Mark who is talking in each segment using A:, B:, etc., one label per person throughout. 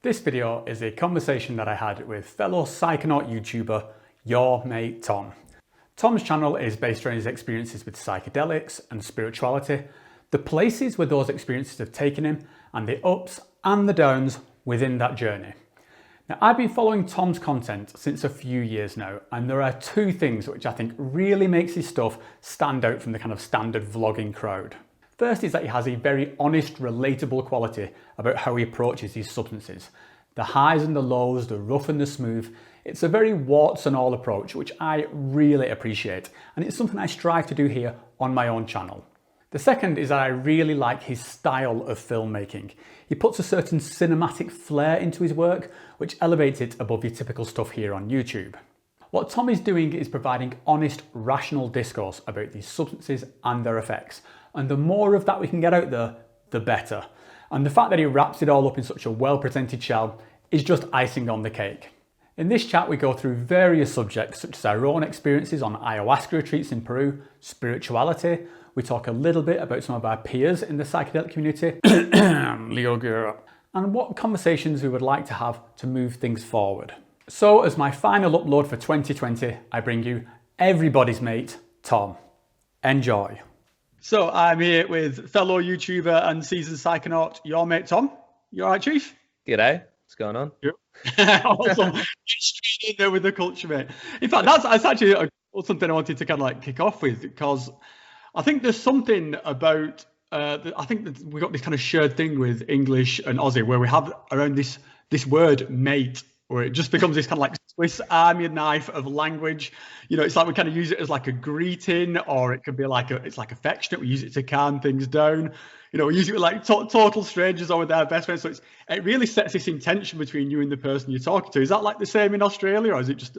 A: This video is a conversation that I had with fellow Psychonaut YouTuber, your mate Tom. Tom's channel is based around his experiences with psychedelics and spirituality, the places where those experiences have taken him, and the ups and the downs within that journey. Now, I've been following Tom's content since a few years now, and there are two things which I think really makes his stuff stand out from the kind of standard vlogging crowd. First is that he has a very honest, relatable quality about how he approaches these substances. The highs and the lows, the rough and the smooth. It's a very warts and all approach, which I really appreciate, and it's something I strive to do here on my own channel. The second is that I really like his style of filmmaking. He puts a certain cinematic flair into his work, which elevates it above your typical stuff here on YouTube. What Tom is doing is providing honest, rational discourse about these substances and their effects. And the more of that we can get out there, the better. And the fact that he wraps it all up in such a well-presented shell is just icing on the cake. In this chat, we go through various subjects such as our own experiences on ayahuasca retreats in Peru, spirituality. We talk a little bit about some of our peers in the psychedelic community, and what conversations we would like to have to move things forward. So as my final upload for 2020, I bring you everybody's mate, Tom. Enjoy. So I'm here with fellow YouTuber and seasoned psychonaut, your mate Tom. You all right, Chief?
B: G'day. What's going on?
A: Yep. Awesome. Get straight in there with the culture, mate. In fact, that's actually something I wanted to kind of like kick off with, because I think there's something about, I think that we've got this kind of shared thing with English and Aussie where we have around this word mate, where it just becomes this kind of like Swiss Army knife of language. You know, it's like we kind of use it as like a greeting, or it could be like it's like affectionate. We use it to calm things down. You know, we use it with like total strangers or with our best friends. So it really sets this intention between you and the person you're talking to. Is that like the same in Australia, or is it just?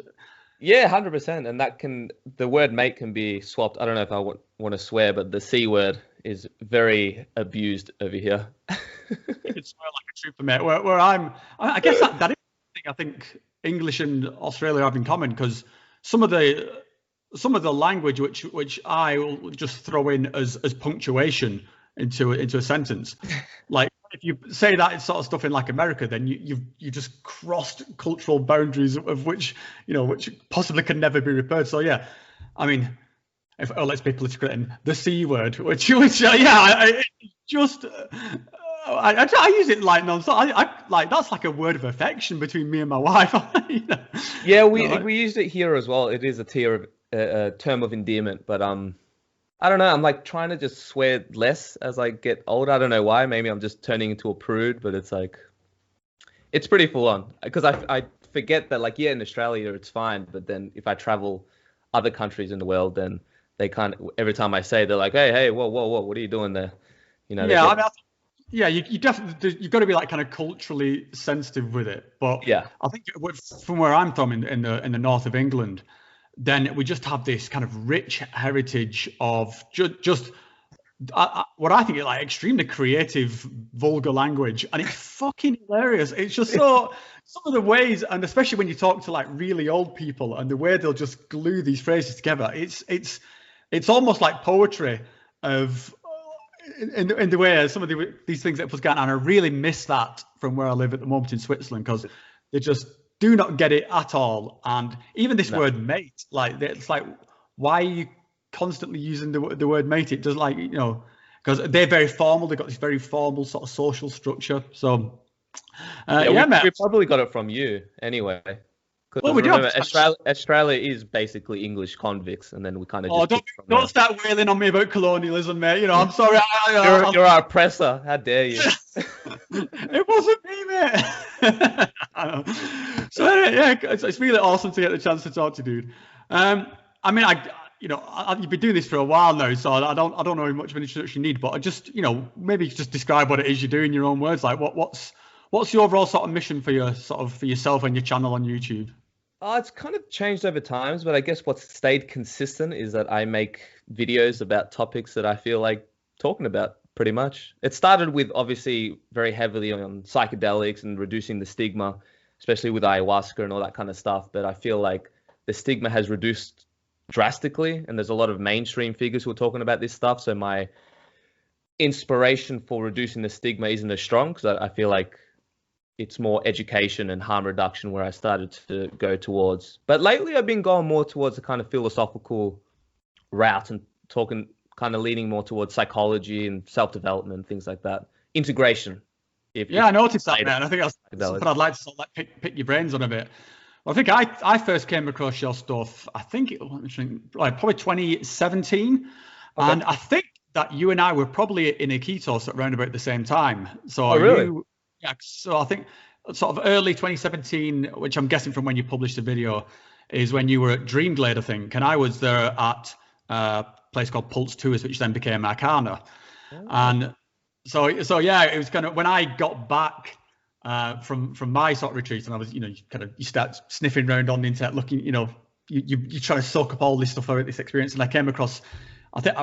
B: Yeah, 100%. And the word mate can be swapped. I don't know if I want to swear, but the C word is very abused over here.
A: It's more like a trooper, mate. Where I guess that is the thing I think English and Australia have in common, because some of the language which I will just throw in as punctuation into a sentence, like if you say that sort of stuff in like America, then you just crossed cultural boundaries of which possibly can never be repaired. So yeah, I mean, let's be political, in the C word, which I use it like non-stop. I like that's like a word of affection between me and my wife.
B: Yeah, we used it here as well. It is a term of endearment, but I don't know. I'm like trying to just swear less as I get older. I don't know why. Maybe I'm just turning into a prude, but it's like, it's pretty full on, because I forget that, like, yeah, in Australia it's fine, but then if I travel other countries in the world, then they every time I say, they're like, hey, whoa, what are you doing there? You know?
A: Yeah, you definitely, you've got to be like kind of culturally sensitive with it. But
B: yeah,
A: I think from where I'm from in the north of England, then we just have this kind of rich heritage of just what I think is like extremely creative, vulgar language, and it's fucking hilarious. It's just so some of the ways, and especially when you talk to like really old people, and the way they'll just glue these phrases together, it's almost like poetry of in the way some of these things that was going on. And I really miss that from where I live at the moment in Switzerland, because they just do not get it at all. And even this word mate, like it's like, why are you constantly using the word mate? It does, like, because they're very formal. They've got this very formal sort of social structure. So
B: we probably got it from you anyway.
A: Well, we
B: remember, Australia is basically English convicts, and then we kind of
A: don't start wailing on me about colonialism, mate. I'm sorry.
B: You're our oppressor. How dare you?
A: It wasn't me, mate. So yeah, it's really awesome to get the chance to talk to you, dude. I mean, you've been doing this for a while now, so I don't know how much of an introduction you need, but I just, maybe just describe what it is you do in your own words. Like, what's your overall sort of mission for yourself and your channel on YouTube?
B: It's kind of changed over times, but I guess what's stayed consistent is that I make videos about topics that I feel like talking about, pretty much. It started with obviously very heavily on psychedelics and reducing the stigma, especially with ayahuasca and all that kind of stuff. But I feel like the stigma has reduced drastically, and there's a lot of mainstream figures who are talking about this stuff. So my inspiration for reducing the stigma isn't as strong, because I feel like it's more education and harm reduction where I started to go towards. But lately I've been going more towards a kind of philosophical route and talking, kind of leaning more towards psychology and self-development, things like that. Integration.
A: I noticed that, man. I think that's something I'd like to sort of like pick your brains on a bit. Well, I think I first came across your stuff, I think it was like probably 2017. Okay. And I think that you and I were probably in Iquitos at around about the same time. So
B: really?
A: So I think sort of early 2017, which I'm guessing from when you published the video, is when you were at Dreamglade, I think. And I was there at a place called Pulse Tours, which then became Arcana. Oh. And so yeah, it was kind of when I got back from my sort of retreat, and I was, you start sniffing around on the internet, looking, you try to soak up all this stuff about this experience, and I came across,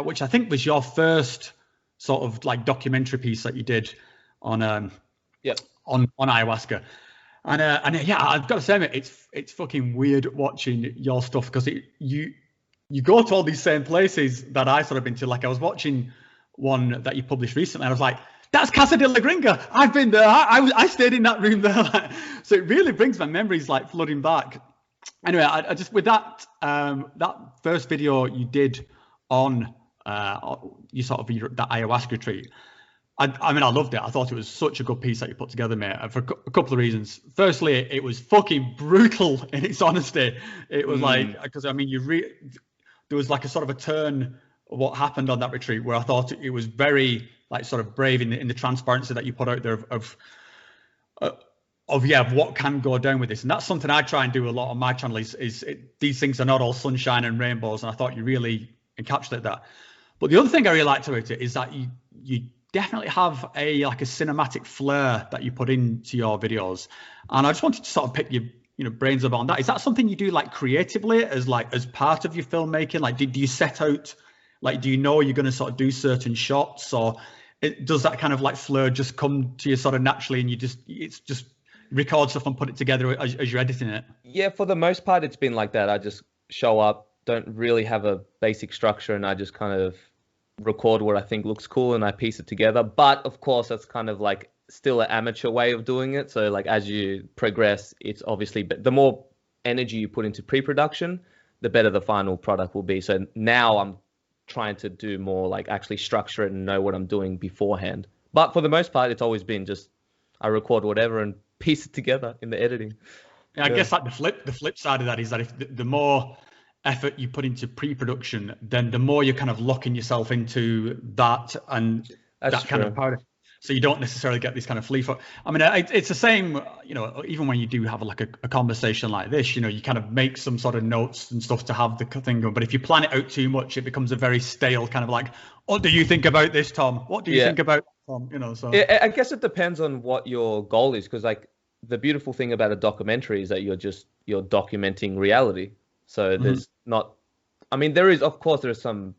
A: which I think was your first sort of like documentary piece that you did on on ayahuasca, and yeah, I've got to say, mate, it's fucking weird watching your stuff because you go to all these same places that I sort of been to. Like I was watching one that you published recently, and I was like, that's Casa de la Gringa. I've been there. I stayed in that room there. So it really brings my memories like flooding back. Anyway, I just, with that that first video you did on you sort of that ayahuasca retreat, I mean, I loved it. I thought it was such a good piece that you put together, mate, for a couple of reasons. Firstly, it was fucking brutal in its honesty. It was like, because I mean, there was like a sort of a turn of what happened on that retreat where I thought it was very like sort of brave in the transparency that you put out there of what can go down with this. And that's something I try and do a lot on my channel is these things are not all sunshine and rainbows. And I thought you really encapsulate that. But the other thing I really liked about it is that you definitely have a cinematic flair that you put into your videos. And I just wanted to sort of pick your brains about that. Is that something you do like creatively as part of your filmmaking? Like, do you set out, like, do you know you're going to sort of do certain shots, or does that kind of like flair just come to you sort of naturally and it's just record stuff and put it together as you're editing it?
B: Yeah, for the most part, it's been like that. I just show up, don't really have a basic structure, and I just kind of record what I think looks cool and I piece it together. But of course, that's kind of like still an amateur way of doing it. So like as you progress, it's obviously the more energy you put into pre-production, the better the final product will be. So now I'm trying to do more like actually structure it and know what I'm doing beforehand. But for the most part, it's always been just I record whatever and piece it together in the editing.
A: Yeah, I guess like the flip side of that is that if the more effort you put into pre-production, then the more you're kind of locking yourself into that and that kind of part. So you don't necessarily get this kind of free. I mean, it's the same, even when you do have like a conversation like this, you kind of make some sort of notes and stuff to have the thing going. But if you plan it out too much, it becomes a very stale kind of like, what do you think about this, Tom? What do you think about Tom? So
B: I guess it depends on what your goal is, because like the beautiful thing about a documentary is that you're documenting reality. So there's not, I mean, there is, of course, there is some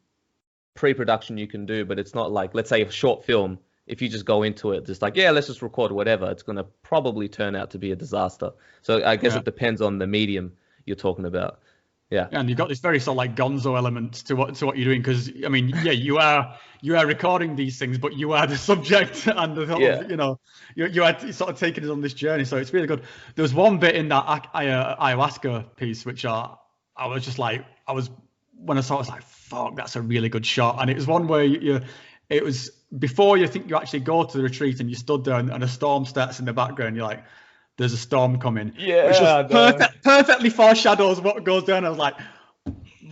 B: pre-production you can do, but it's not like, let's say a short film. If you just go into it, just like, yeah, let's just record whatever, it's going to probably turn out to be a disaster. So I guess it depends on the medium you're talking about. Yeah. And
A: you've got this very sort of like gonzo element to what you're doing. Because, I mean, yeah, you are recording these things, but you are the subject and the sort of, you are sort of taking us on this journey. So it's really good. There was one bit in that ayahuasca piece, which I was just like, when I saw it, I was like, fuck, that's a really good shot. And it was one where it was before you think you actually go to the retreat and you stood there and a storm starts in the background. You're like, there's a storm coming. Yeah. Which just perfectly foreshadows what goes down. I was like,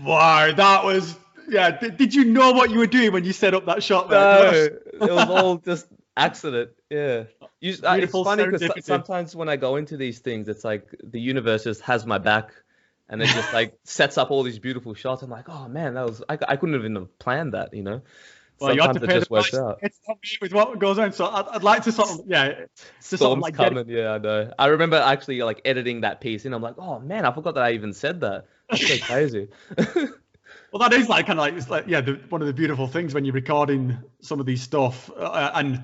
A: wow, that was, yeah. Did you know what you were doing when you set up that shot?
B: No, it was all just accident. Yeah. It's funny because sometimes when I go into these things, it's like the universe just has my back and it just like sets up all these beautiful shots. I'm like, oh man, I couldn't even have planned that,
A: Well, you have to pay the price with what goes on. So I'd like to sort of,
B: Storm's coming. Yeah, I know. I remember actually like editing that piece and I'm like, oh man, I forgot that I even said that. That's so crazy.
A: Well, that is like kind of like, it's like, one of the beautiful things when you're recording some of these stuff. And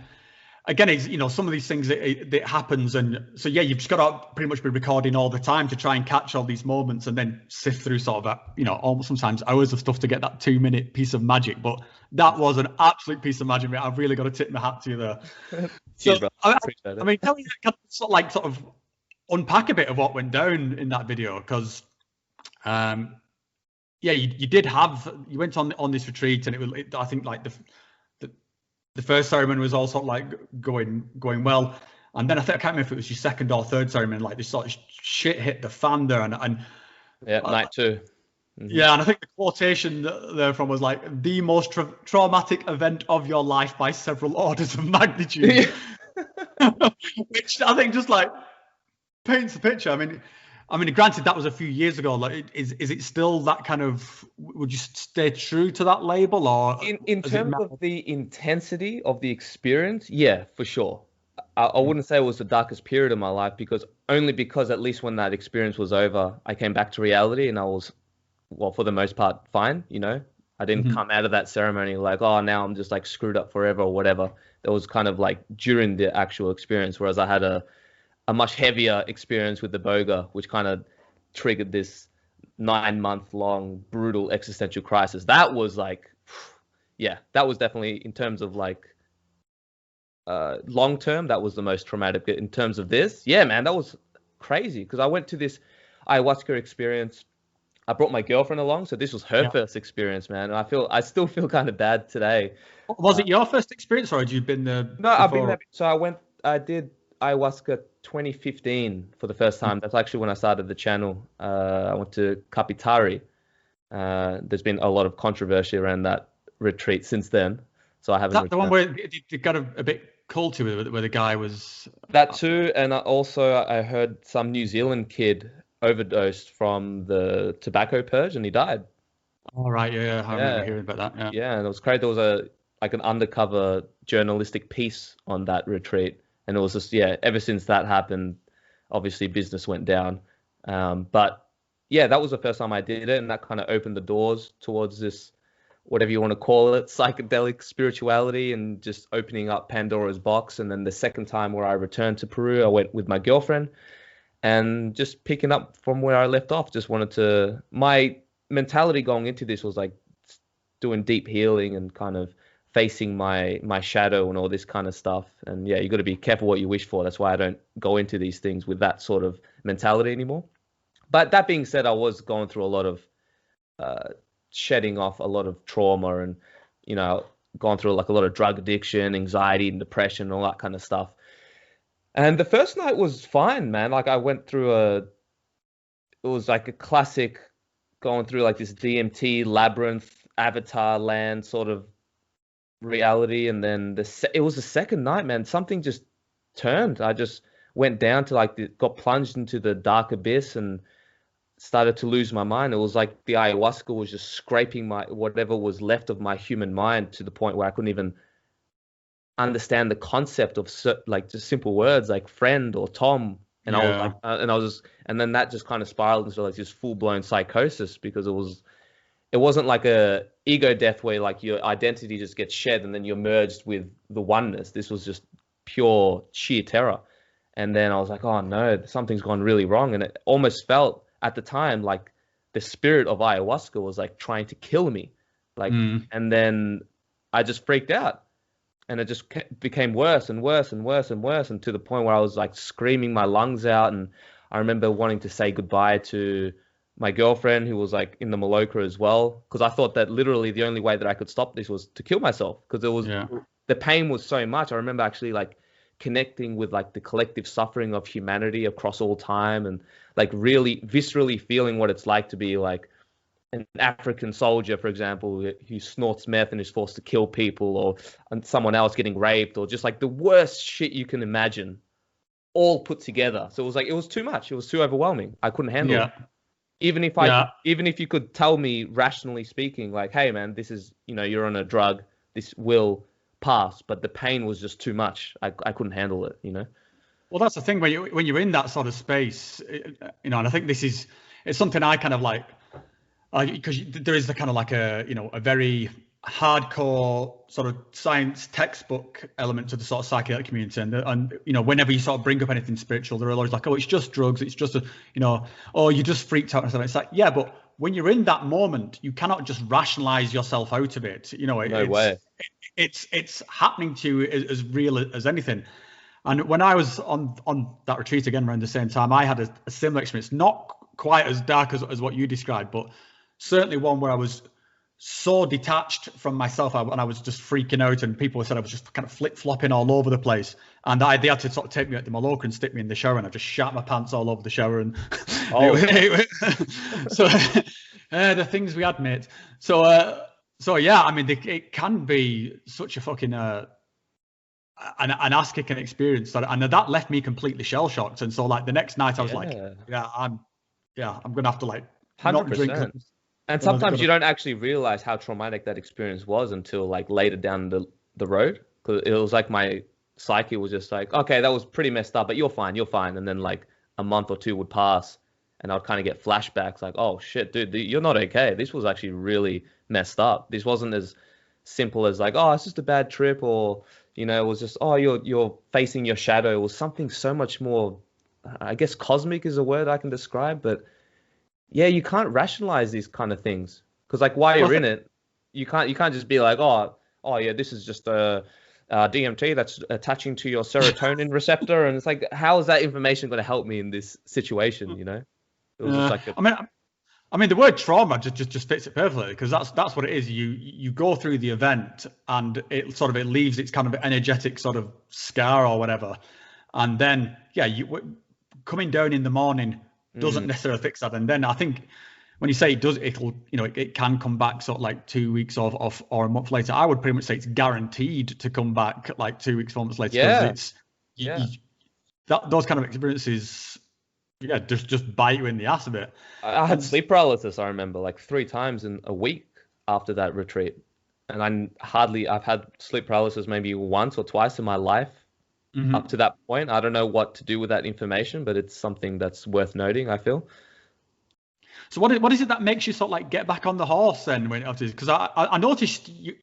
A: again, it's, you know, some of these things that happens, and so yeah, you've just got to pretty much be recording all the time to try and catch all these moments, and then sift through sort of that, you know, almost sometimes hours of stuff to get that 2-minute piece of magic. But that was an absolute piece of magic, mate. I've really got to tip my hat to you there.
B: Cheers,
A: So,
B: bro.
A: I mean, tell me, sort of unpack a bit of what went down in that video, because yeah, you went on this retreat, and I think like the first ceremony was all sort of like going well, and then I can't remember if it was your second or third ceremony, like this sort of shit hit the fan there, and
B: yeah, night 2.
A: Mm-hmm. Yeah, and I think the quotation there from was like the most traumatic event of your life by several orders of magnitude, which I think just like paints the picture. I mean, granted, that was a few years ago. Like, is it still that kind of? Would you stay true to that label, or
B: in terms of the intensity of the experience? Yeah, for sure. I wouldn't say it was the darkest period of my life, because at least when that experience was over, I came back to reality, and I was, well, for the most part, fine. You know, I didn't come out of that ceremony like, oh, now I'm just like screwed up forever or whatever. That was kind of like during the actual experience, whereas I had a much heavier experience with the boga, which kind of triggered this 9-month-long brutal existential crisis. That was like, yeah, that was definitely, in terms of like long term, that was the most traumatic. In terms of this, yeah, man, that was crazy, because I went to this ayahuasca experience. I brought my girlfriend along, so this was her first experience, man. And I still feel kind of bad today.
A: Was it your first experience, or had you been there?
B: No, I've been there. So I did ayahuasca 2015 for the first time. That's actually when I started the channel. I went to Kapitari. There's been a lot of controversy around that retreat since then, so I haven't.
A: Is that the one where it got a bit culty with it, where the guy was?
B: That too, and I heard some New Zealand kid overdosed from the tobacco purge, and he died.
A: All right, yeah, I remember hearing about that.
B: Yeah, and it was great. There was an undercover journalistic piece on that retreat. And it was just, yeah, ever since that happened, obviously business went down. But yeah, that was the first time I did it. And that kind of opened the doors towards this, whatever you want to call it, psychedelic spirituality, and just opening up Pandora's box. And then the second time where I returned to Peru, I went with my girlfriend, and just picking up from where I left off. My mentality going into this was like doing deep healing and kind of facing my shadow and all this kind of stuff. And yeah, you got to be careful what you wish for. That's why I don't go into these things with that sort of mentality anymore. But that being said, I was going through a lot of shedding off a lot of trauma, and, you know, gone through like a lot of drug addiction, anxiety and depression and all that kind of stuff. And the first night was fine, man. Like, I went through it was like a classic going through like this DMT labyrinth, Avatar land sort of reality. And then it was the second night, man, something just turned. I just went down to got plunged into the dark abyss and started to lose my mind. It was like the ayahuasca was just scraping whatever was left of my human mind, to the point where I couldn't even understand the concept of like just simple words like friend or Tom. And and then that just kind of spiraled into like this full-blown psychosis, because it wasn't like a ego death where like your identity just gets shed and then you're merged with the oneness. This was just pure sheer terror. And then I was like, oh no, something's gone really wrong. And it almost felt at the time like the spirit of ayahuasca was like trying to kill me. And then I just freaked out, and it just became worse and worse and worse and worse, and to the point where I was like screaming my lungs out. And I remember wanting to say goodbye to my girlfriend, who was like in the Maloka as well, because I thought that literally the only way that I could stop this was to kill myself, because the pain was so much. I remember actually like connecting with like the collective suffering of humanity across all time, and like really viscerally feeling what it's like to be like an African soldier, for example, who snorts meth and is forced to kill people, or someone else getting raped, or just like the worst shit you can imagine, all put together. So it was too much. It was too overwhelming. I couldn't handle it. Even if you could tell me rationally speaking, like, hey man, this is, you're on a drug, this will pass, but the pain was just too much. I couldn't handle it,
A: Well, that's the thing when you're in that sort of space, and I think it's something I kind of like, because there is the kind of like a very hardcore sort of science textbook element to the sort of psychedelic community, and you know, whenever you sort of bring up anything spiritual, they're always like, oh, it's just drugs, it's just a, you know, oh, you just freaked out and stuff. It's like, yeah, but when you're in that moment, you cannot just rationalize yourself out of it. You know,
B: No way.
A: It's happening to you as real as anything. And when I was on that retreat again around the same time, I had a similar experience, not quite as dark as what you described, but certainly one where I was so detached from myself, and I was just freaking out, and people said I was just kind of flip-flopping all over the place, and they had to sort of take me out to my locker and stick me in the shower, and I just shat my pants all over the shower, and so the things we had, mate. So yeah, I mean, it can be such a fucking an ass-kicking experience, and that left me completely shell-shocked. And so like the next night I was like, I'm gonna have to like
B: 100%.
A: not drink.
B: And sometimes you don't actually realize how traumatic that experience was until like later down the road, because it was like my psyche was just like, okay, that was pretty messed up, but you're fine. And then like a month or two would pass and I'd kind of get flashbacks like, oh shit, dude, you're not okay. This was actually really messed up. This wasn't as simple as like, oh, it's just a bad trip, or, you know, it was just, oh, you're facing your shadow. It was something so much more, I guess cosmic is a word I can describe, but yeah, you can't rationalize these kind of things, because like while you're in it, you can't just be like, oh yeah, this is just a DMT that's attaching to your serotonin receptor, and it's like, how is that information going to help me in this situation? You know, it was just like
A: I mean, the word trauma just fits it perfectly, because that's what it is. You go through the event, and it leaves its kind of energetic sort of scar or whatever, and then coming down in the morning doesn't necessarily fix that. And then I think when you say it does, it can come back sort of like 2 weeks or a month later. I would pretty much say it's guaranteed to come back like 2 weeks, 4 months later. Because those kind of experiences, just bite you in the ass a bit.
B: I had sleep paralysis, I remember, like 3 times in a week after that retreat. And I've had sleep paralysis maybe once or twice in my life. Up to that point. I don't know what to do with that information, but it's something that's worth noting, I feel.
A: So what is it that makes you sort of like get back on the horse then? Because I noticed you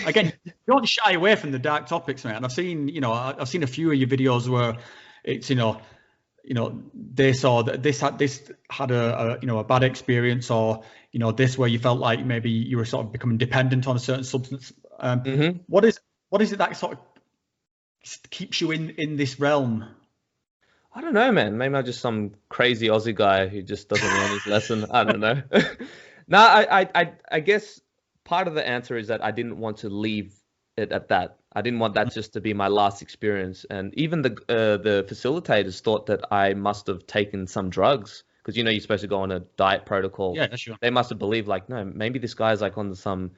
A: again, you don't shy away from the dark topics, man. And I've seen a few of your videos where it's this or this had a bad experience, or this where you felt like maybe you were sort of becoming dependent on a certain substance. What is it that sort of keeps you in this realm?
B: I don't know, man. Maybe I'm just some crazy Aussie guy who just doesn't learn his lesson. I don't know. No, I guess part of the answer is that I didn't want to leave it at that. I didn't want that just to be my last experience. And even the facilitators thought that I must have taken some drugs, because you're supposed to go on a diet protocol.
A: Yeah, sure.
B: They must have believed like, no, maybe this guy's like on some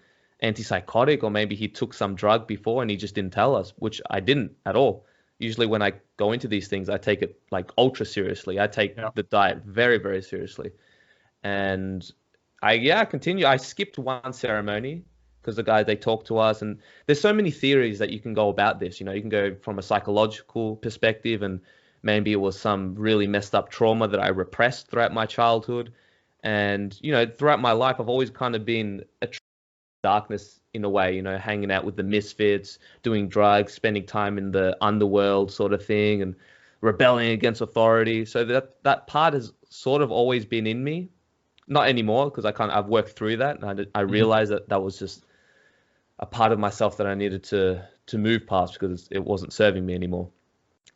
B: antipsychotic, or maybe he took some drug before and he just didn't tell us, which I didn't at all. Usually when I go into these things, I take it like ultra seriously. I take the diet very, very seriously. And I continue. I skipped one ceremony because the guys, they talked to us, and there's so many theories that you can go about this. You can go from a psychological perspective, and maybe it was some really messed up trauma that I repressed throughout my childhood. And, throughout my life, I've always kind of been darkness in a way, hanging out with the misfits, doing drugs, spending time in the underworld sort of thing, and rebelling against authority. So that part has sort of always been in me. Not anymore, because I've worked through that, and I realized that was just a part of myself that I needed to move past, because it wasn't serving me anymore.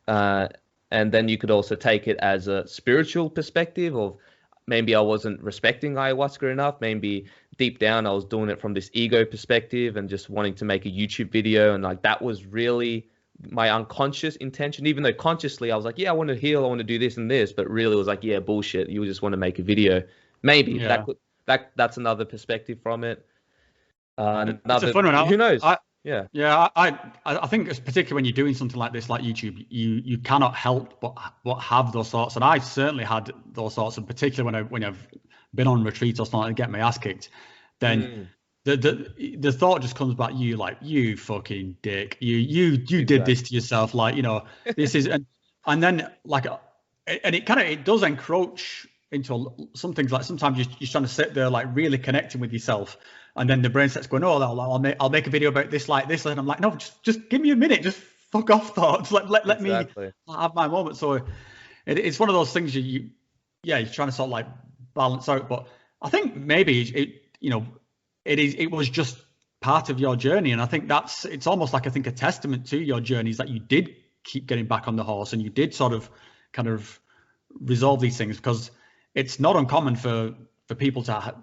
B: And then you could also take it as a spiritual perspective of, maybe I wasn't respecting ayahuasca enough. Maybe deep down I was doing it from this ego perspective and just wanting to make a YouTube video. And like, that was really my unconscious intention, even though consciously I was like, yeah, I want to heal, I want to do this and this. But really it was like, yeah, bullshit. You just want to make a video. Maybe that's another perspective from it.
A: It's a fun one.
B: Who knows?
A: I think it's particularly when you're doing something like this, like YouTube, you cannot help but have those thoughts. And I've certainly had those thoughts, and particularly when I've been on retreat or something and get my ass kicked, then the thought just comes back, you like, you fucking dick, you did this to yourself, like, this is, and then like, and it does encroach into some things. Like sometimes you're trying to sit there like really connecting with yourself, And then the brain starts going, oh, I'll make a video about this like this. And I'm like, no, just give me a minute. Just fuck off, thoughts. Let me have my moment. So it's one of those things you're trying to sort of like balance out. But I think maybe it was just part of your journey. And I think it's almost like, I think, a testament to your journey is that you did keep getting back on the horse and you did sort of kind of resolve these things, because it's not uncommon for people to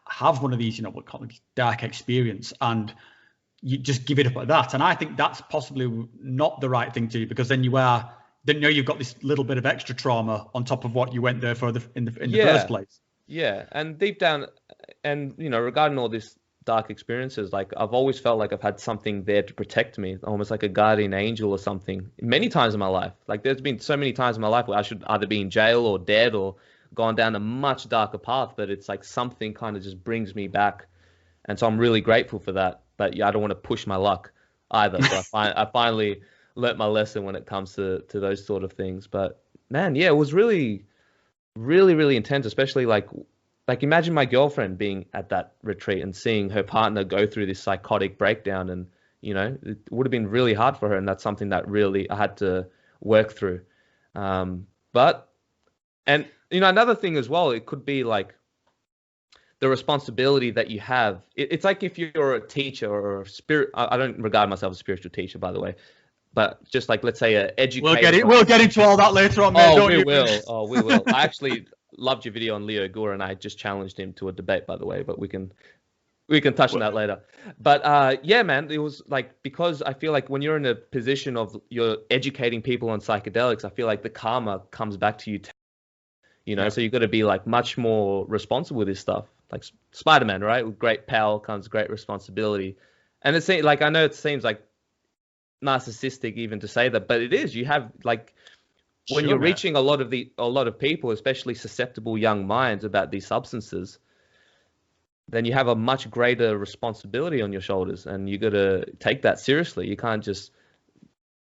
A: have one of these, what call it dark experience, and you just give it up at that. And I think that's possibly not the right thing to do, because then you've got this little bit of extra trauma on top of what you went there for in the first place.
B: Yeah, and deep down, and regarding all this dark experiences, like I've always felt like I've had something there to protect me, almost like a guardian angel or something, many times in my life. Like there's been so many times in my life where I should either be in jail or dead or gone down a much darker path, but it's like something kind of just brings me back. And so I'm really grateful for that. But yeah, I don't want to push my luck either. So I finally learnt my lesson when it comes to those sort of things. But man, yeah, it was really, really, really intense, especially like imagine my girlfriend being at that retreat and seeing her partner go through this psychotic breakdown, and it would have been really hard for her, and that's something that really I had to work through. Another thing as well, it could be like the responsibility that you have. It's like if you're a teacher or a spirit. I don't regard myself as a spiritual teacher, by the way, but just like, let's say, an educator.
A: We'll get into all that later on, man. We
B: will. I actually loved your video on Leo Gore, and I just challenged him to a debate, by the way, but we can touch on that later. But yeah, man, it was like, because I feel like when you're in a position of you're educating people on psychedelics, I feel like the karma comes back to you. So you've got to be like much more responsible with this stuff. Like Spider-Man, right? With great power comes great responsibility. And it seems like, I know it seems like narcissistic even to say that, but it is. You have like, when you're reaching a lot of people, especially susceptible young minds about these substances, then you have a much greater responsibility on your shoulders, and you got to take that seriously. You can't just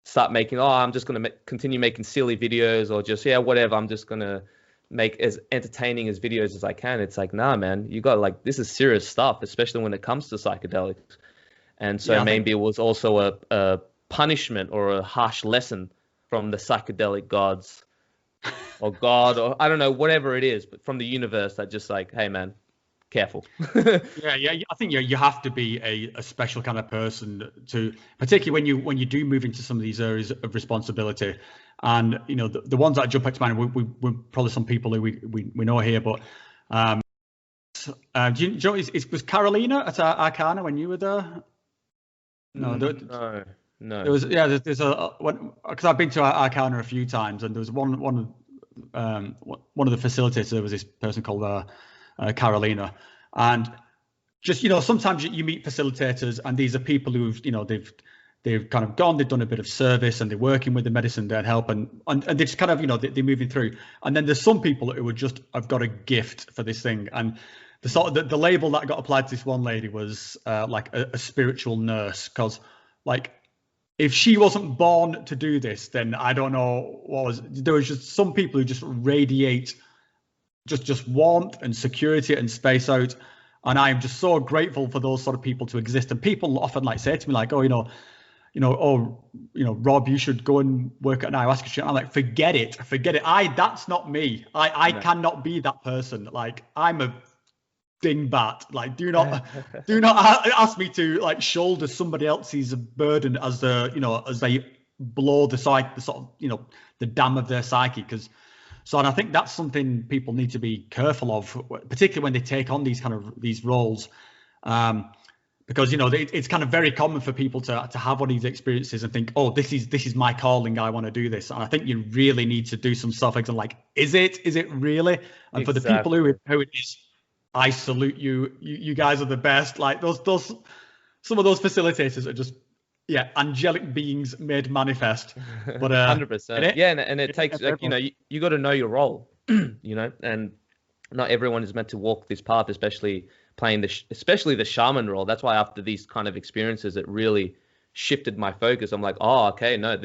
B: start making, I'm just going to continue making silly videos, or just, whatever, I'm just going to make as entertaining as videos as I can. It's like, nah, man, you got like, this is serious stuff, especially when it comes to psychedelics. And so maybe it was also a punishment or a harsh lesson from the psychedelic gods or God, or I don't know, whatever it is, but from the universe, that just like, hey man, careful.
A: I think you have to be a special kind of person to, particularly when you do move into some of these areas of responsibility. And the ones that jump out to mind, we're probably some people who we know here, but do you know, was Carolina at Arcana when you were there? No. There was there's a because I've been to Arcana a few times, and there was one of the facilitators. There was this person called Carolina, and just sometimes you meet facilitators, and these are people who've they've kind of gone, they've done a bit of service, and they're working with the medicine to help, and they're just kind of they're moving through. And then there's some people who have got a gift for this thing, and the label that got applied to this one lady was like a spiritual nurse, because like, if she wasn't born to do this, then I don't know what was. There was just some people who just radiate just warmth and security and space out, and I am just so grateful for those sort of people to exist. And people often like say to me like, Rob, you should go and work at an ayahuasca retreat. I'm like, forget it. That's not me. I cannot be that person. Like, I'm a dingbat. Like, do not ask me to like shoulder somebody else's burden as as they blow the the dam of their psyche. And I think that's something people need to be careful of, particularly when they take on these roles, because it's kind of very common for people to have one of these experiences and think, oh, this is my calling, I want to do this. And I think you really need to do some self-examination. Like, is it really? And for the people who it is, I salute you. You guys are the best. Like those some of those facilitators are just angelic beings made manifest. But
B: 100%. And it takes like, you got to know your role, and not everyone is meant to walk this path, especially playing especially the shaman role. That's why after these kind of experiences, it really shifted my focus. I'm like, oh, okay, no,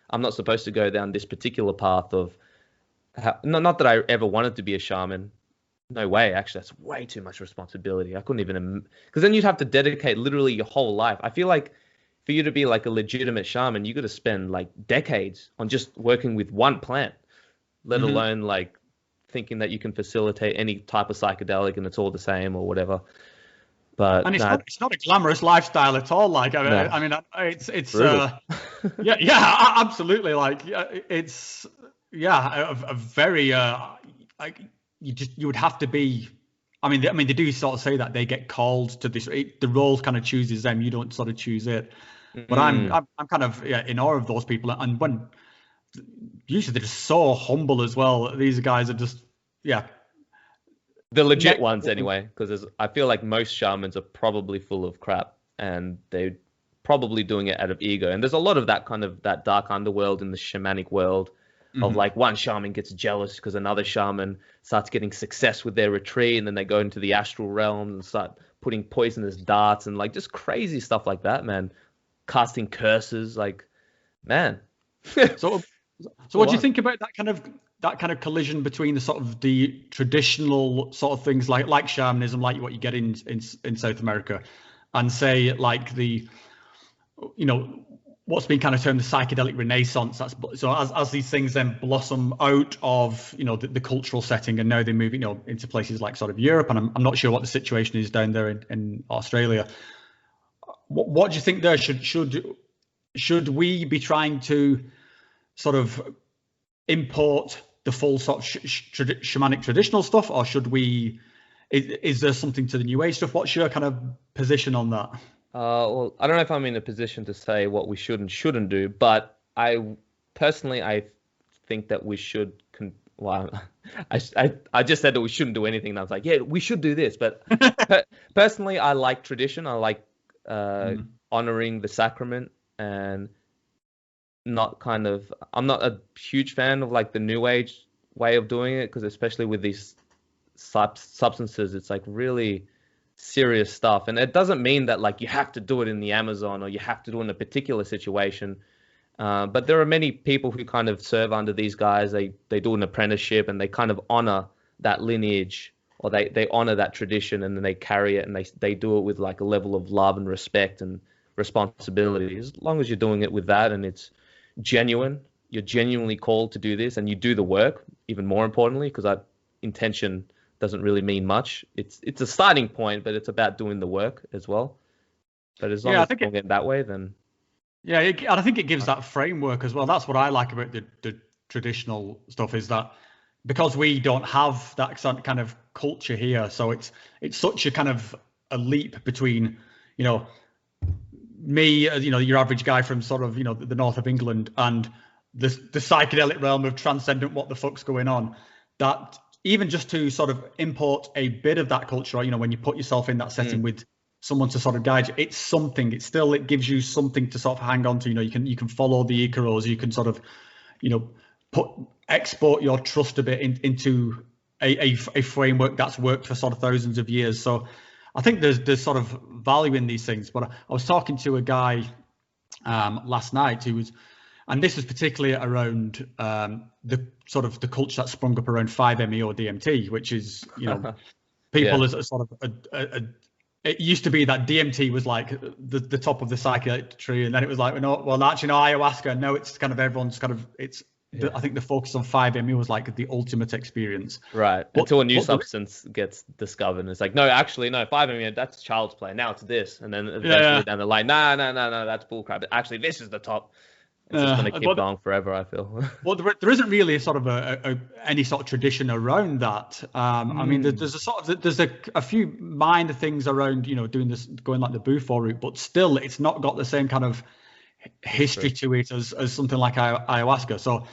B: I'm not supposed to go down this particular path of not that I ever wanted to be a shaman. No way. Actually, that's way too much responsibility. I couldn't even, because then you'd have to dedicate literally your whole life. I feel like for you to be like a legitimate shaman, you got to spend like decades on just working with one plant, let alone like thinking that you can facilitate any type of psychedelic and it's all the same or whatever. But
A: And it's not a glamorous lifestyle at all. Like I mean, it's
B: brutal.
A: absolutely. Like it's a very like you would have to be. I mean, they do sort of say that they get called to this. The role kind of chooses them. You don't sort of choose it. But I'm kind of in awe of those people. And when usually they're just so humble as well. These guys are just
B: the legit ones anyway, because I feel like most shamans are probably full of crap and they're probably doing it out of ego. And there's a lot of that kind of that dark underworld in the shamanic world of like one shaman gets jealous because another shaman starts getting success with their retreat, and then they go into the astral realm and start putting poisonous darts and like just crazy stuff like that, man. Casting curses, like, man.
A: So what do you think about that kind of collision between the sort of the traditional sort of things like shamanism, like what you get in South America, and say like the, you know, what's been kind of termed the psychedelic renaissance? That's so as these things then blossom out of, you know, the cultural setting, and now they move, you know, into places like sort of Europe, and I'm not sure what the situation is down there in Australia. What do you think there? Should we be trying to sort of import the full sort of shamanic traditional stuff, or should we? Is there something to the new age stuff? What's your kind of position on that?
B: Well, I don't know if I'm in a position to say what we should and shouldn't do, but I think that we should. Well, I just said that we shouldn't do anything, and I was like, yeah, we should do this. But personally, I like tradition. I like honoring the sacrament, and I'm not a huge fan of like the new age way of doing it, because especially with these substances, it's like really serious stuff. And it doesn't mean that like you have to do it in the Amazon or you have to do it in a particular situation. But there are many people who kind of serve under these guys. They do an apprenticeship and they kind of honor that lineage, or they honor that tradition, and then they carry it, and they do it with like a level of love and respect and responsibility. As long as you're doing it with that and it's genuine, you're genuinely called to do this, and you do the work, even more importantly, because that intention doesn't really mean much. It's a starting point, but it's about doing the work as well. But as long as it's doing it that way, then
A: and I think it gives that framework as well. That's what I like about the traditional stuff, is that because we don't have that kind of culture here, so it's such a kind of a leap between, you know, me, you know, your average guy from sort of, you know, the north of England, and the psychedelic realm of transcendent what the fuck's going on, that even just to sort of import a bit of that culture, you know, when you put yourself in that setting with someone to sort of guide you, it's something. It gives you something to sort of hang on to. You know, you can follow the Icaros. You can sort of, you know, export your trust a bit into a framework that's worked for sort of thousands of years. So I think there's sort of value in these things. But I was talking to a guy last night who was, and this was particularly around the sort of the culture that sprung up around 5-MeO DMT, which is, you know, people as a sort of it used to be that DMT was like the top of the psychedelic tree, and then it was like, no, well, actually, no, ayahuasca. No, it's kind of everyone's kind of I think the focus on 5-MeO was like the ultimate experience.
B: Right. Until a new substance gets discovered, and it's like, no, actually, no, 5-MeO, that's child's play. Now it's this, and then eventually down the line, no, that's bullcrap. Actually, this is the top. It's just going to keep going forever, I feel.
A: Well, there isn't really a sort of any sort of tradition around that. I mean, there's a few minor things around, you know, doing this, going like the Bufo route, but still, it's not got the same kind of history to it as something like ayahuasca. So,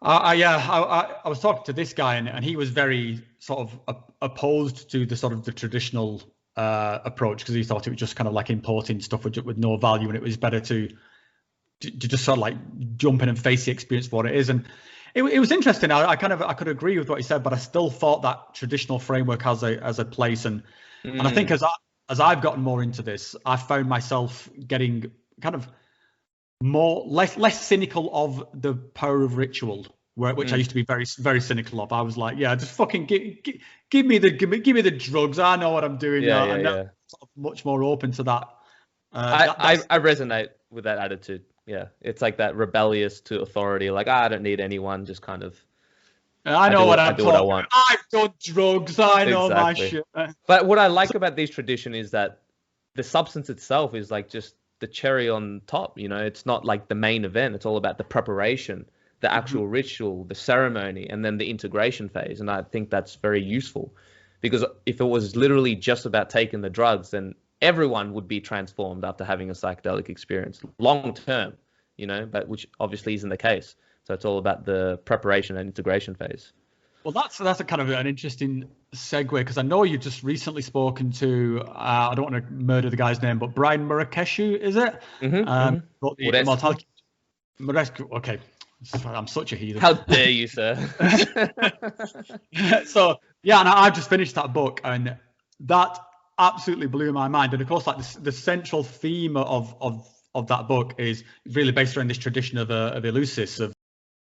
A: I was talking to this guy, and he was very sort of opposed to the sort of the traditional approach, because he thought it was just kind of like importing stuff with no value, and it was better to just sort of like jump in and face the experience for what it is. And it was interesting. I could agree with what he said, but I still thought that traditional framework has a place. And I think as I've gotten more into this, I found myself getting kind of less cynical of the power of ritual, which I used to be very, very cynical of. I was like, yeah, just fucking give me the drugs. I know what I'm doing. And now I'm sort of much more open to that.
B: I resonate with that attitude. Yeah, it's like that rebellious to authority. Like, I don't need anyone. Just kind of.
A: I know what I'm talking about. I've done drugs. I know my shit.
B: But what I like about these tradition is that the substance itself is like just the cherry on top. You know, it's not like the main event. It's all about the preparation, the actual ritual, the ceremony, and then the integration phase. And I think that's very useful, because if it was literally just about taking the drugs, then everyone would be transformed after having a psychedelic experience long term, you know, but which obviously isn't the case. So it's all about the preparation and integration phase.
A: Well, that's a kind of an interesting segue, because I know you've just recently spoken to, I don't want to murder the guy's name, but Brian Marrakeshu, is it? Mortality. Okay. I'm such a heathen.
B: How dare you, sir?
A: So, yeah, and I've just finished that book, and that absolutely blew my mind. And of course, like the central theme of that book is really based around this tradition of Eleusis, of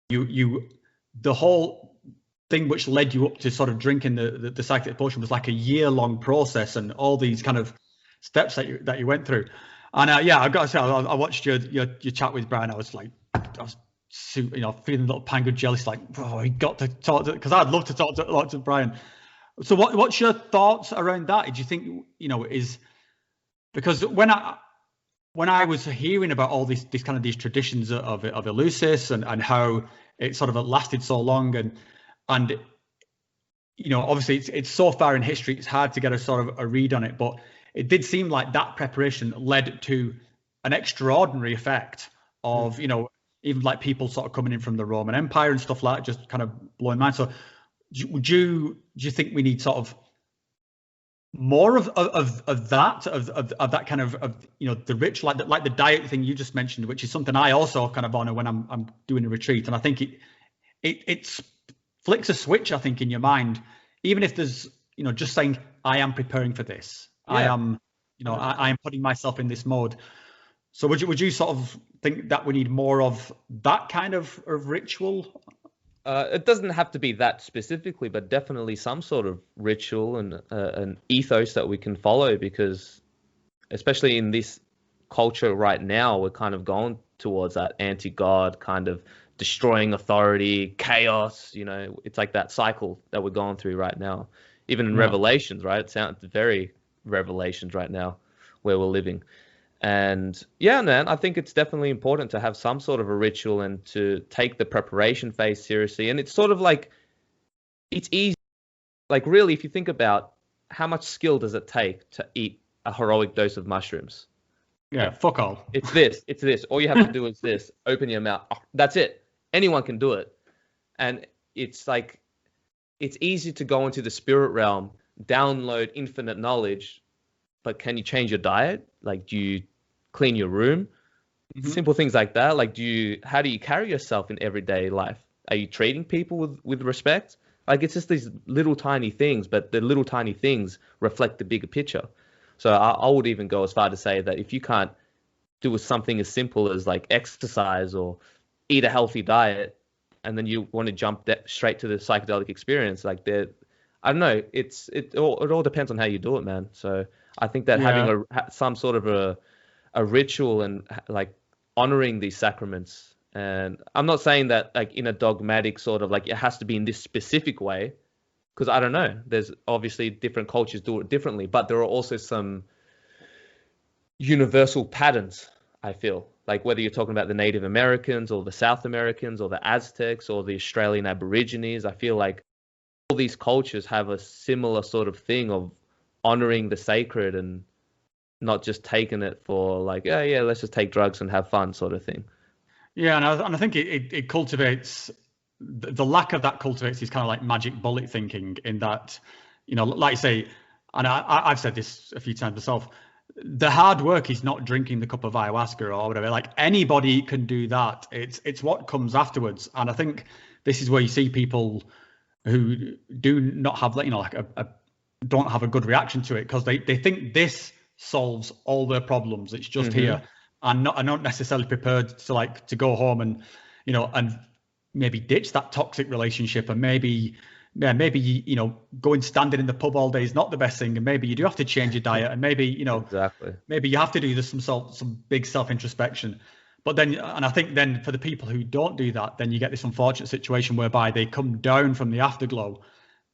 A: the whole thing which led you up to sort of drinking the psychedelic potion was like a year-long process, and all these kind of steps that you went through. And I got to say, I watched your chat with Brian. I was feeling a little pang of jealousy, like, oh, he got to talk to, because I'd love to talk to Brian. So what's your thoughts around that? Do you think, is, because when I was hearing about all these traditions of Eleusis and how it sort of lasted so long, and obviously it's so far in history, it's hard to get a sort of a read on it, but it did seem like that preparation led to an extraordinary effect of, even like people sort of coming in from the Roman Empire and stuff like that, just kind of blowing mind. So do you think we need sort of more of that kind of the rich, like the diet thing you just mentioned, which is something I also kind of honor when I'm doing a retreat, and I think it flicks a switch, I think, in your mind, even if there's just saying, I am preparing for this, I am I am putting myself in this mode. So would you sort of think that we need more of that kind of ritual?
B: It doesn't have to be that specifically, but definitely some sort of ritual and an ethos that we can follow, because especially in this culture right now, we're kind of going towards that anti-God kind of destroying authority, chaos, it's like that cycle that we're going through right now. Even in Revelations, right? It sounds very Revelations right now where we're living. And yeah, man, I think it's definitely important to have some sort of a ritual and to take the preparation phase seriously. And it's sort of like, it's easy. Like, really, if you think about how much skill does it take to eat a heroic dose of mushrooms?
A: Yeah, fuck all.
B: It's this. All you have to do is this. Open your mouth. That's it. Anyone can do it. And it's like, it's easy to go into the spirit realm, download infinite knowledge, but can you change your diet? Like, do you clean your room? Simple things like that. Like, how do you carry yourself in everyday life? Are you treating people with respect? Like, it's just these little tiny things, but the little tiny things reflect the bigger picture. So I would even go as far to say that if you can't do something as simple as like exercise or eat a healthy diet, and then you want to jump straight to the psychedelic experience, like I don't know, it all depends on how you do it, man. So I think that having some sort of a ritual and like honoring these sacraments, and I'm not saying that like in a dogmatic sort of like it has to be in this specific way, because I don't know, there's obviously different cultures do it differently, but there are also some universal patterns, I feel. Like whether you're talking about the Native Americans or the South Americans or the Aztecs or the Australian Aborigines, I feel like all these cultures have a similar sort of thing of honoring the sacred and not just taking it for like, let's just take drugs and have fun sort of thing.
A: Yeah, and I think it cultivates, the lack of that cultivates this kind of like magic bullet thinking, in that, like you say, and I've said this a few times myself, the hard work is not drinking the cup of ayahuasca or whatever. Like, anybody can do that. It's what comes afterwards. And I think this is where you see people who do not have, don't have a good reaction to it, because they think this solves all their problems. It's just here, and not necessarily prepared to go home and and maybe ditch that toxic relationship, and maybe you know, going standing in the pub all day is not the best thing, and maybe you do have to change your diet, and maybe, you know,
B: Exactly.
A: maybe you have to do some big self introspection. But then, and I think then for the people who don't do that, then you get this unfortunate situation whereby they come down from the afterglow,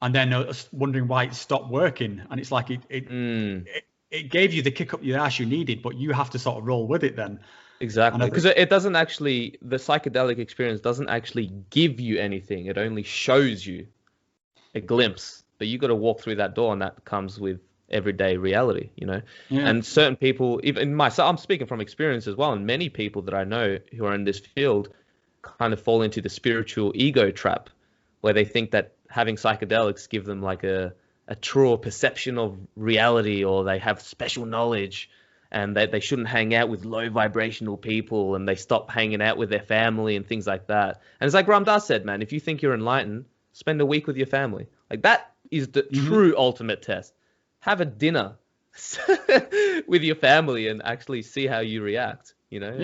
A: and then wondering why it stopped working, and it's like it gave you the kick up your ass you needed, but you have to sort of roll with it then.
B: Exactly, because it doesn't actually, the psychedelic experience doesn't actually give you anything. It only shows you a glimpse, but you got to walk through that door, and that comes with everyday reality, you know. And certain people, even myself, I'm speaking from experience as well, and many people that I know who are in this field kind of fall into the spiritual ego trap, where they think that having psychedelics give them like a truer perception of reality, or they have special knowledge, and they shouldn't hang out with low vibrational people, and they stop hanging out with their family and things like that. And it's like Ram Dass said, man, if you think you're enlightened, spend a week with your family. Like, that is the true ultimate test. Have a dinner with your family and actually see how you react, you know?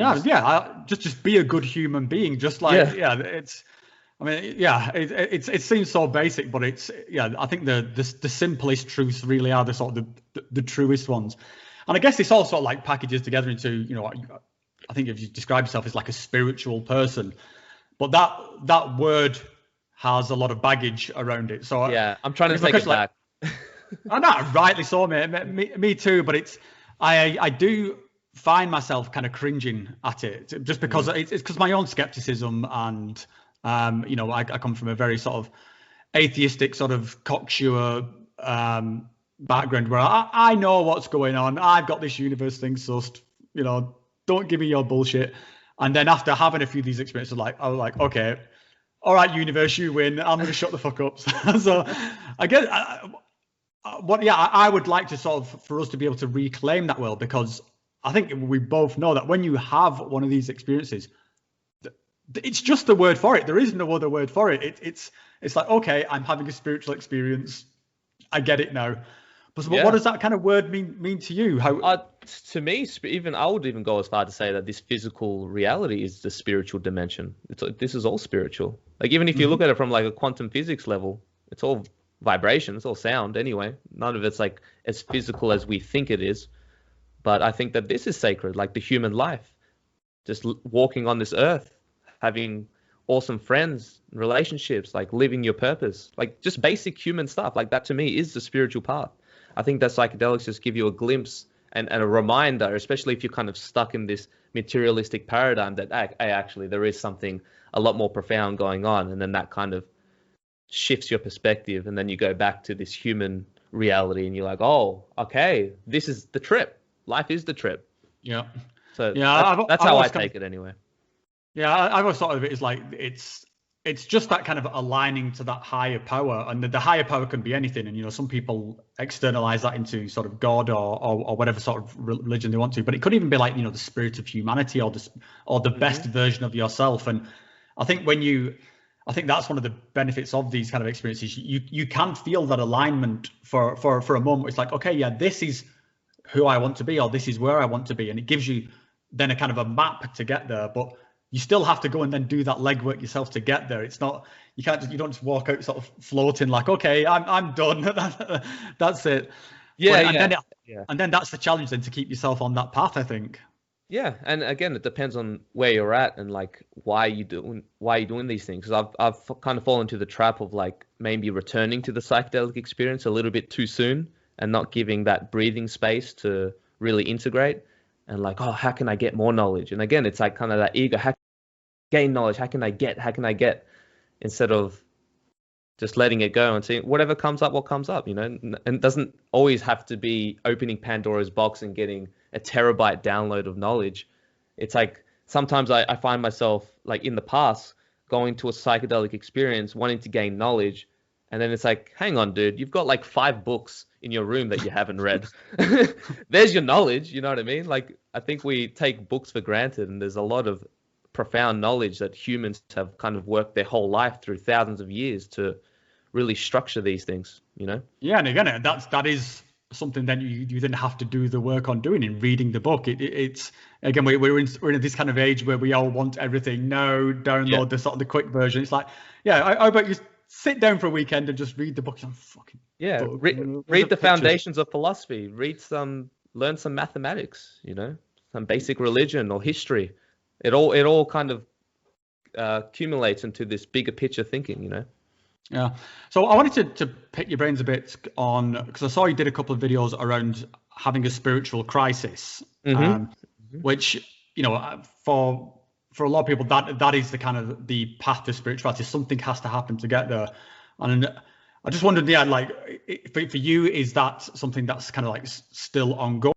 A: Just be a good human being. Just like, it's, I mean, it seems so basic, but it's, I think the simplest truths really are the sort of the truest ones. And I guess this all sort of like packages together into, you know, I think if you describe yourself as like a spiritual person, but that word has a lot of baggage around it. So
B: I'm trying to take it back.
A: I know, rightly so, mate. Me too. But it's, I do find myself kind of cringing at it, just because it's because my own skepticism, and you know, I come from a very sort of atheistic, sort of cocksure background, where I know what's going on. I've got this universe thing sussed. You know, don't give me your bullshit. And then after having a few of these experiences, I was like, okay, all right, universe, you win. I'm going to shut the fuck up. So I guess I would like to sort of, for us to be able to reclaim that world, because I think we both know that when you have one of these experiences, it's just the word for it. There is no other word for it. It's like, okay, I'm having a spiritual experience. I get it now. But what does that kind of word mean to you? How
B: to me, even I would even go as far to say that this physical reality is the spiritual dimension. It's like, this is all spiritual. Like, even if you look at it from like a quantum physics level, it's all vibration, it's all sound anyway. None of it's like as physical as we think it is. But I think that this is sacred, like the human life, just walking on this earth, having awesome friends, relationships, like living your purpose, like just basic human stuff. Like, that to me is the spiritual path. I think that psychedelics just give you a glimpse and a reminder, especially if you're kind of stuck in this materialistic paradigm, that actually there is something a lot more profound going on. And then that kind of shifts your perspective, and then you go back to this human reality, and you're like, oh, okay, this is the trip. Life is the trip.
A: Yeah.
B: So that's how I take it anyway.
A: Yeah, I always thought of it as like it's just that kind of aligning to that higher power, and the higher power can be anything. And, you know, some people externalize that into sort of God or whatever sort of religion they want to, but it could even be like, you know, the spirit of humanity, or the best version of yourself. And I think that's one of the benefits of these kind of experiences. You can feel that alignment for a moment. It's like, okay, yeah, this is who I want to be, or this is where I want to be, and it gives you then a kind of a map to get there. But you still have to go and then do that legwork yourself to get there. It's not, you don't just walk out sort of floating like, okay, I'm done. That's it. And then that's the challenge then, to keep yourself on that path, I think.
B: Yeah, and again, it depends on where you're at and like why you're doing these things. Because I've kind of fallen into the trap of like maybe returning to the psychedelic experience a little bit too soon, and not giving that breathing space to really integrate. And like, oh, how can I get more knowledge? And again, it's like kind of that ego, how can I gain knowledge? How can I get? Instead of just letting it go and seeing whatever comes up, what comes up, you know. And it doesn't always have to be opening Pandora's box and getting a terabyte download of knowledge. It's like sometimes I find myself like in the past going to a psychedelic experience, wanting to gain knowledge. And then it's like, hang on, dude, you've got like 5 books in your room that you haven't read. There's your knowledge, you know what I mean? Like, I think we take books for granted, and there's a lot of profound knowledge that humans have kind of worked their whole life through thousands of years to really structure these things, you know?
A: Yeah, and again, that is something then you then have to do the work on doing in reading the book. It's again, we're in this kind of age where we all want everything. No, download the sort of the quick version. It's like, yeah, I bet you sit down for a weekend and just read the book. Fucking book.
B: Read the foundations of philosophy. Learn some mathematics. Some basic religion or history. It all kind of accumulates into this bigger picture thinking.
A: Yeah. So I wanted to pick your brains a bit on, because I saw you did a couple of videos around having a spiritual crisis, which, for a lot of people, that is the kind of the path to spirituality. Something has to happen to get there. And I just wondered, like for you, is that something that's kind of like still ongoing?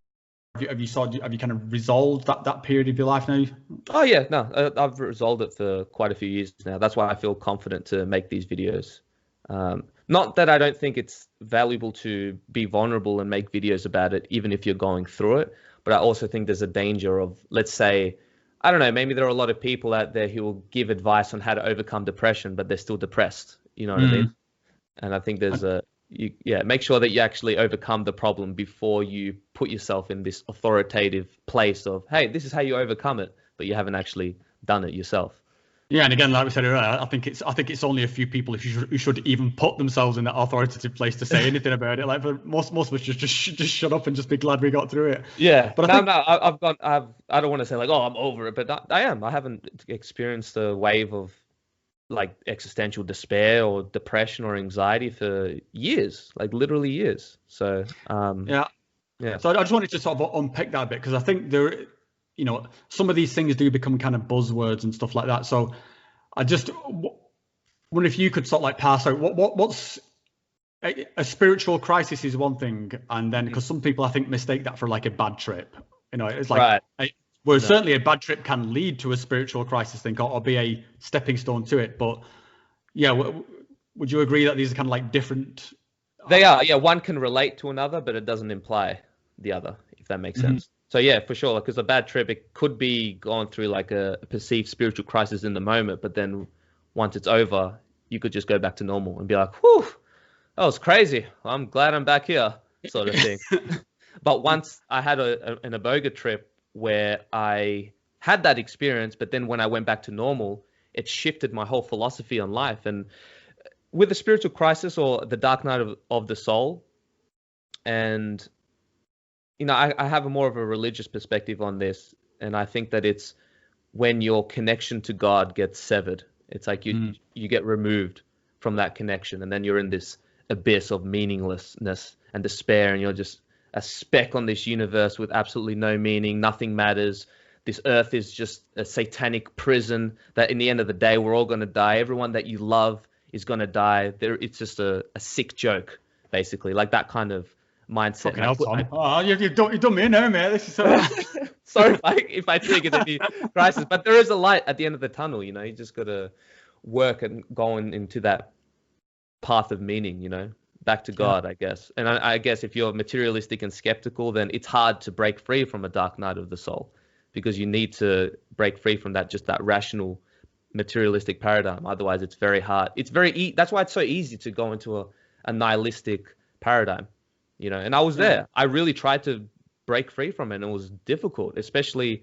A: Have you kind of resolved that period of your life now?
B: Oh yeah, no, I've resolved it for quite a few years now. That's why I feel confident to make these videos. Not that I don't think it's valuable to be vulnerable and make videos about it, even if you're going through it. But I also think there's a danger of, let's say, I don't know, maybe there are a lot of people out there who will give advice on how to overcome depression, but they're still depressed. You know what I mean? And I think there's make sure that you actually overcome the problem before you put yourself in this authoritative place of, hey, this is how you overcome it, but you haven't actually done it yourself.
A: Yeah, and again, like we said earlier, I think it's only a few people who should even put themselves in that authoritative place to say anything about it. Like for most of us, just shut up and just be glad we got through it.
B: Yeah, but I don't want to say like, oh, I'm over it, but I am. I haven't experienced a wave of like existential despair or depression or anxiety for years, like literally years. So yeah.
A: So I just wanted to sort of unpick that a bit, because I think there, some of these things do become kind of buzzwords and stuff like that. So I just wonder if you could sort of like pass out what's a spiritual crisis is one thing, and then because some people I think mistake that for like a bad trip. It's like whereas certainly a bad trip can lead to a spiritual crisis thing or be a stepping stone to it. But yeah, would you agree that these are kind of like different?
B: They are. Yeah, one can relate to another, but it doesn't imply the other, if that makes sense. So yeah, for sure, because a bad trip, it could be going through like a perceived spiritual crisis in the moment, but then once it's over, you could just go back to normal and be like, whew, that was crazy. I'm glad I'm back here, sort of thing. But once I had an iboga trip where I had that experience, but then when I went back to normal, it shifted my whole philosophy on life. And with the spiritual crisis or the dark night of the soul, and I have more of a religious perspective on this, and I think that it's when your connection to God gets severed. It's like you get removed from that connection, and then you're in this abyss of meaninglessness and despair, and you're just a speck on this universe with absolutely no meaning. Nothing matters. This earth is just a satanic prison that in the end of the day, we're all going to die. Everyone that you love is going to die. It's just a sick joke, basically, like that kind of mindset.
A: You've done me now, mate. This is so...
B: Sorry if I triggered any crisis, but there is a light at the end of the tunnel. You just got to work and going into that path of meaning. Back to God, I guess. And I guess if you're materialistic and skeptical, then it's hard to break free from a dark night of the soul, because you need to break free from that rational, materialistic paradigm. Otherwise, it's very hard. That's why it's so easy to go into a nihilistic paradigm. And I was there. I really tried to break free from it, and it was difficult, especially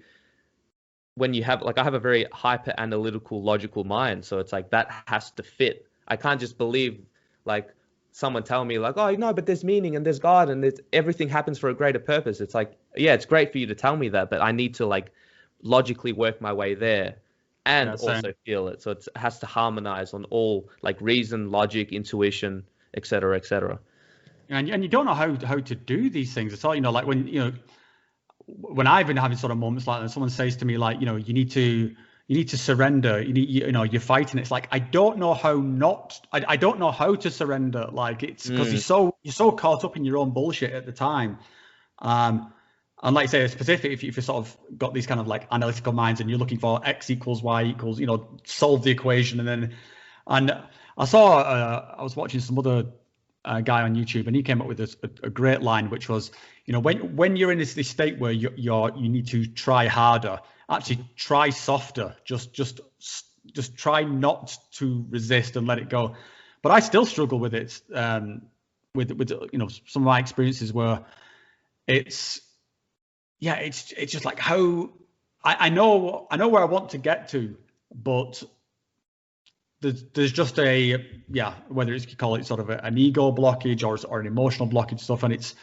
B: when you have, like, I have a very hyper analytical, logical mind. So it's like that has to fit. I can't just believe, like, someone tell me, like, oh, no, but there's meaning and there's God and everything happens for a greater purpose. It's like, yeah, it's great for you to tell me that, but I need to, like, logically work my way there and also feel it. So it has to harmonize on all, like, reason, logic, intuition, et cetera, et cetera.
A: And you don't know how to do these things at all. Like when I've been having sort of moments like that, someone says to me, like, you need to surrender. You're fighting. It's like, I don't know how to surrender. Like, it's because you're so caught up in your own bullshit at the time. And like I say, specifically, if you sort of got these kind of like analytical minds and you're looking for X equals Y equals, solve the equation. And I saw, I was watching some other guy on YouTube, and he came up with a great line, which was, when you're in this state where you need to try harder, actually try softer, just try not to resist and let it go. But I still struggle with it with some of my experiences where it's just like how I know where I want to get to, but there's just whether it's, you call it sort of an ego blockage or an emotional blockage stuff, and it's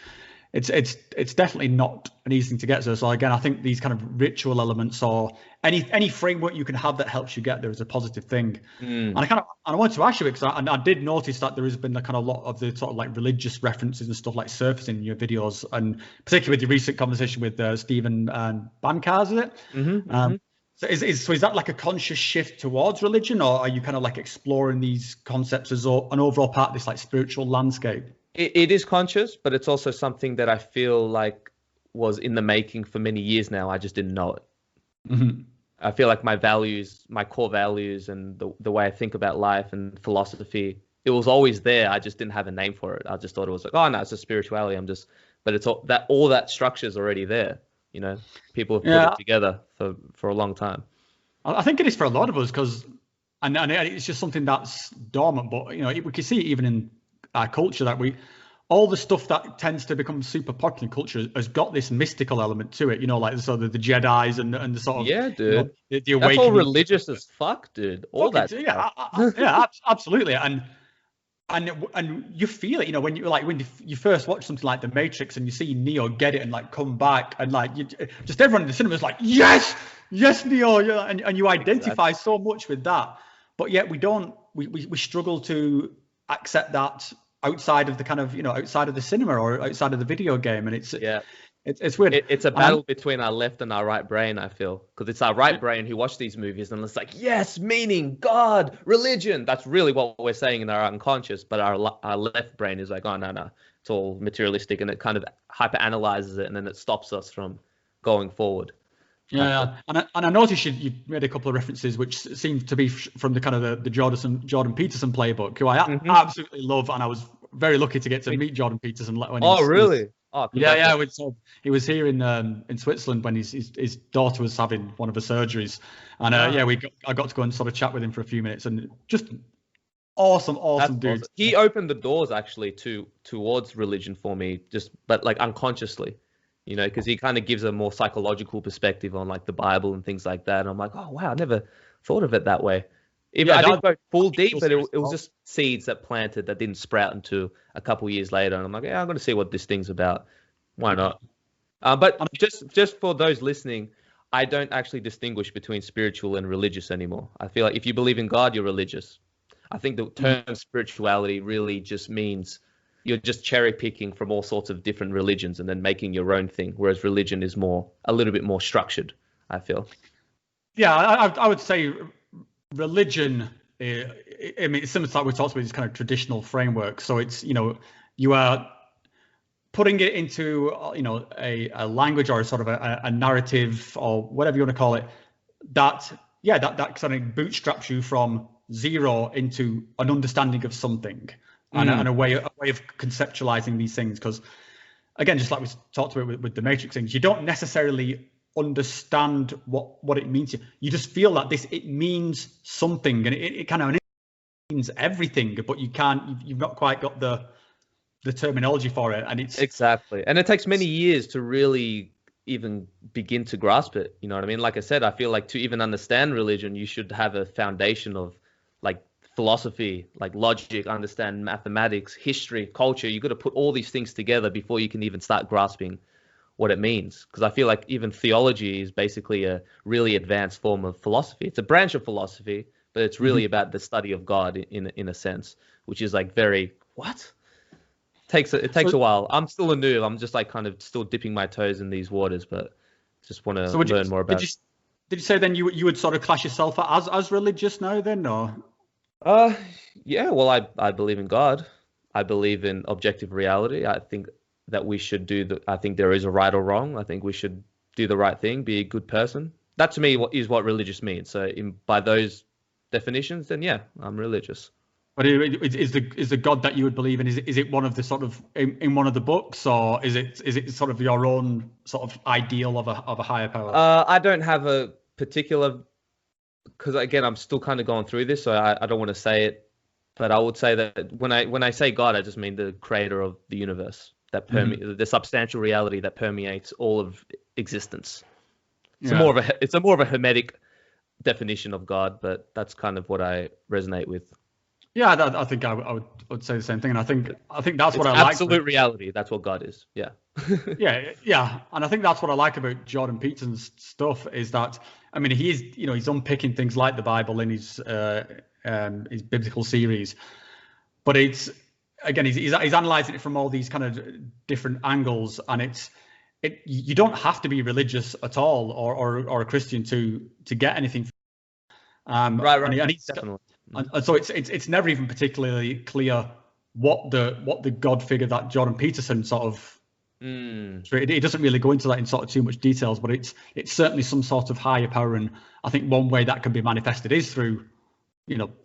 A: definitely not an easy thing to get to. So again, I think these kind of ritual elements or any framework you can have that helps you get there is a positive thing. And I wanted to ask you, because I did notice that there has been a kind of lot of the sort of like religious references and stuff like surfacing in your videos, and particularly with your recent conversation with Stephen Bankars, is it? So is that like a conscious shift towards religion, or are you kind of like exploring these concepts as an overall part of this like spiritual landscape?
B: It is conscious, but it's also something that I feel like was in the making for many years now. I just didn't know it. I feel like my values, my core values, and the way I think about life and philosophy, it was always there. I just didn't have a name for it. I just thought it was like, oh no, it's a spirituality. But it's all that structure is already there. People have put it together for a long time.
A: I think it is for a lot of us, because and it's just something that's dormant. But we can see it even in our culture that all the stuff that tends to become super popular in culture has got this mystical element to it. Like sort of the Jedis and the sort of
B: dude.
A: The awakening.
B: That's all religious as fuck, dude. All that.
A: Absolutely. And you feel it, when you first watch something like The Matrix and you see Neo get it and like come back, and like just everyone in the cinema is like, yes, Neo, and you identify so much with that, but yet we struggle to accept that outside of the kind of outside of the cinema or outside of the video game, and it's weird.
B: It's a battle between our left and our right brain, I feel, because it's our right brain who watch these movies and it's like, yes, meaning, God, religion. That's really what we're saying in our unconscious, but our left brain is like, oh no, it's all materialistic, and it kind of hyper analyzes it, and then it stops us from going forward.
A: And I noticed you made a couple of references which seem to be from the kind of the Jordan Peterson playbook, who I absolutely love, and I was very lucky to get to meet Jordan Peterson when
B: really? Oh,
A: yeah. He was here in Switzerland when his daughter was having one of her surgeries, and I got to go and sort of chat with him for a few minutes, and just awesome dude.
B: Awesome. He opened the doors actually towards religion for me, but like unconsciously. Because he kind of gives a more psychological perspective on like the Bible and things like that. And I'm like, oh wow, I never thought of it that way. I didn't go full deep, but it was just seeds that planted that didn't sprout into a couple years later. And I'm like, I'm going to see what this thing's about. Why not? But just for those listening, I don't actually distinguish between spiritual and religious anymore. I feel like if you believe in God, you're religious. I think the term spirituality really just means you're just cherry picking from all sorts of different religions and then making your own thing, whereas religion is a little bit more structured, I feel.
A: Yeah, I would say religion, it's similar to like we talked about, this kind of traditional framework. So it's, you are putting it into, a language or sort of a narrative or whatever you want to call it, that kind of bootstraps you from zero into an understanding of something. And a way of conceptualizing these things, because again, just like we talked about with the Matrix things, you don't necessarily understand what it means. You just feel that it means something, and it kind of means everything, but you've not quite got the terminology for it, and it's
B: exactly. And it takes many years to really even begin to grasp it. You know what I mean? Like I said, I feel like to even understand religion, you should have a foundation of like philosophy, like logic, understand mathematics, history, culture. You got to put all these things together before you can even start grasping what it means. Because I feel like even theology is basically a really advanced form of philosophy. It's a branch of philosophy, but it's really about the study of God in a sense, which is like very it takes a while. I'm still a noob. I'm just like kind of still dipping my toes in these waters, but just want to learn more about it.
A: Did you say then you would sort of class yourself as religious now then, or?
B: Yeah, well, I believe in God. I believe in objective reality. I think that we should I think there is a right or wrong. I think we should do the right thing, be a good person. That to me is what religious means. So by those definitions, then yeah, I'm religious.
A: But is the God that you would believe in, is it one of the sort of in one of the books, or is it sort of your own sort of ideal of a higher power?
B: I don't have a particular, because again, I'm still kind of going through this, so I don't want to say it But I would say that when I say God, I just mean the creator of the universe, that the substantial reality that permeates all of existence. It's a more of a hermetic definition of God, but that's kind of what I resonate with.
A: Yeah, I think I would say the same thing, and I think that's what I
B: like.
A: like.
B: Absolute reality. That's what God is. Yeah.
A: yeah, and I think that's what I like about Jordan Peterson's stuff is that I mean he's unpicking things like the Bible in his biblical series, but it's again he's analyzing it from all these kind of different angles, and you don't have to be religious at all or a Christian to get anything.
B: Right.
A: Definitely. And so it's never even particularly clear what the God figure that Jordan Peterson sort of. So it doesn't really go into that in sort of too much details, but it's certainly some sort of higher power, and I think one way that can be manifested is through,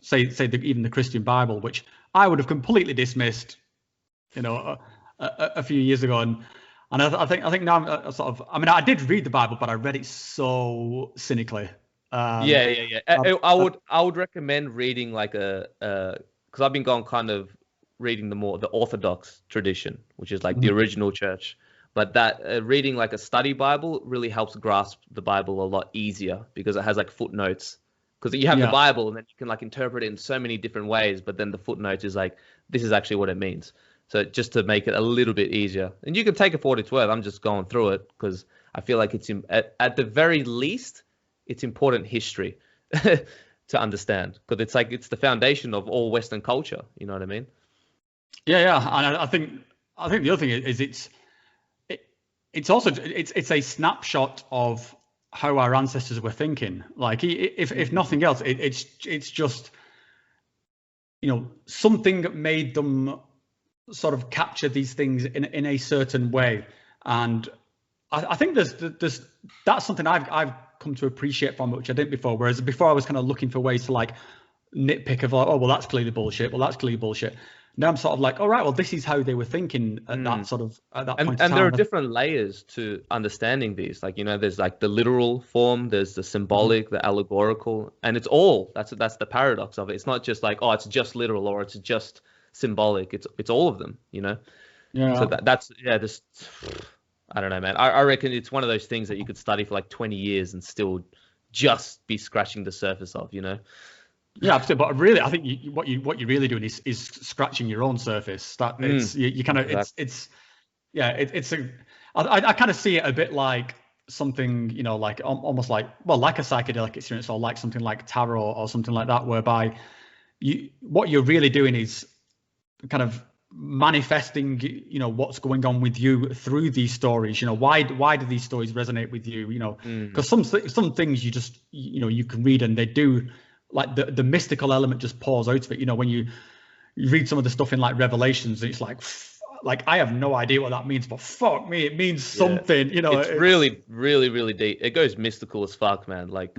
A: say even the Christian Bible, which I would have completely dismissed, a few years ago, and I think now I'm sort of. I mean, I did read the Bible, but I read it so cynically.
B: Yeah. I would recommend reading like because I've been going kind of reading the Orthodox tradition, which is like the original church. But that reading like a study Bible really helps grasp the Bible a lot easier because it has like footnotes. Because you have the Bible and then you can like interpret it in so many different ways, but then the footnote is like, this is actually what it means. So just to make it a little bit easier. And you can take it for what it's worth. I'm just going through it because I feel like it's at the very least, it's important history to understand because it's the foundation of all Western culture. You know what I mean?
A: Yeah, and I think the other thing is it's also it's a snapshot of how our ancestors were thinking. Like if nothing else, it's just something that made them sort of capture these things in a certain way, and I think there's that's something I've come to appreciate from it, which I didn't before. Whereas before I was kind of looking for ways to like nitpick of like, oh well, that's clearly bullshit. Well, that's clearly bullshit. Now I'm sort of like, all right, well, this is how they were thinking at that sort of at that point.
B: And there are different layers to understanding these. Like there's like the literal form, there's the symbolic, the allegorical, and it's all that's the paradox of it. It's not just like it's just literal or it's just symbolic. It's all of them. Yeah. So that's this. I don't know, man. I reckon it's one of those things that you could study for like 20 years and still just be scratching the surface of.
A: Yeah, absolutely. But really, I think what you're really doing is scratching your own surface. That it's you kind of I kind of see it a bit like something like almost like like a psychedelic experience or like something like tarot or something like that, whereby what you're really doing is kind of manifesting what's going on with you through these stories. Why do these stories resonate with you? Because some things you just you can read and they do. Like the mystical element just pours out of it. When you read some of the stuff in like Revelations, it's like I have no idea what that means, but fuck me, it means something.
B: It's really, really, really deep. It goes mystical as fuck, man. Like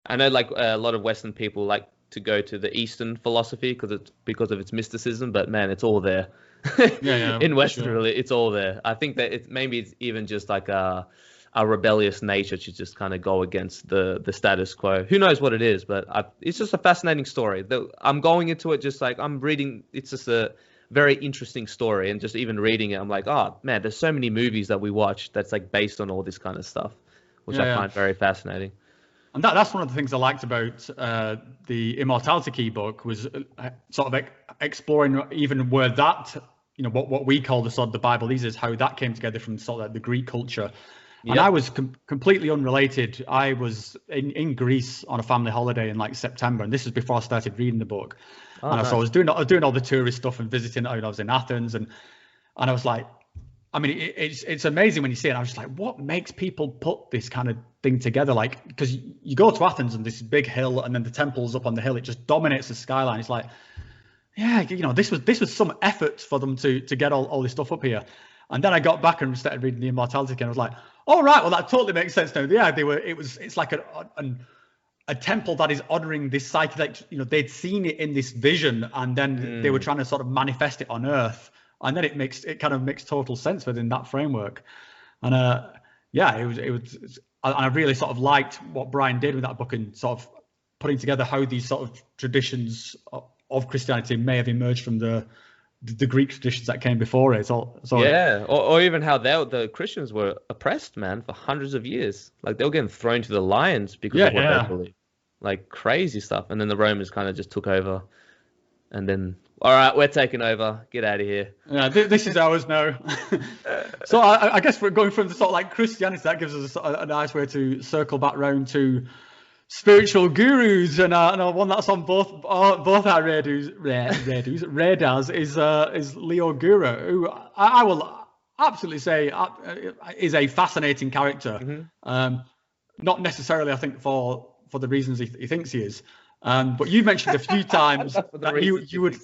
B: I know, like a lot of Western people like to go to the Eastern philosophy because of its mysticism, but man, it's all there. In Western, really, it's all there. I think that it's even just like a rebellious nature to just kind of go against the status quo. Who knows what it is, but it's just a fascinating story. I'm going into it just like I'm reading. It's just a very interesting story, and just even reading it, I'm like, oh man, there's so many movies that we watch that's like based on all this kind of stuff, which I find very fascinating.
A: And that's one of the things I liked about the Immortality Key book was sort of exploring even where that what we call the sort of the Bible is how that came together from sort of the Greek culture. And I was completely unrelated. I was in Greece on a family holiday in like September, and this was before I started reading the book. So I was doing all the tourist stuff and visiting. I was in Athens, and I was like, I mean, it's amazing when you see it. I was just like, what makes people put this kind of thing together? Like, because you go to Athens and this big hill, and then the temple's up on the hill. It just dominates the skyline. It's like, this was some effort for them to get all this stuff up here. And then I got back and started reading the Immortality, and I was like, all right, well, that totally makes sense now. Yeah, it's like a temple that is honoring this psychedelic, they'd seen it in this vision, and then they were trying to sort of manifest it on Earth. And then it kind of makes total sense within that framework. And I really sort of liked what Brian did with that book and sort of putting together how these sort of traditions of Christianity may have emerged from the Greek traditions that came before it. So
B: yeah, or even how the Christians were oppressed, man, for hundreds of years. Like they were getting thrown to the lions because of what they believed. Like crazy stuff. And then the Romans kind of just took over. And then, all right, we're taking over. Get out of here.
A: Yeah, this is ours now. So I guess we're going from the sort of like Christianity. That gives us a nice way to circle back round to spiritual gurus, and one that's on both our radars is Leo Guru, who I will absolutely say is a fascinating character. Not necessarily, I think, for the reasons he thinks he is. But you mentioned a few times that you would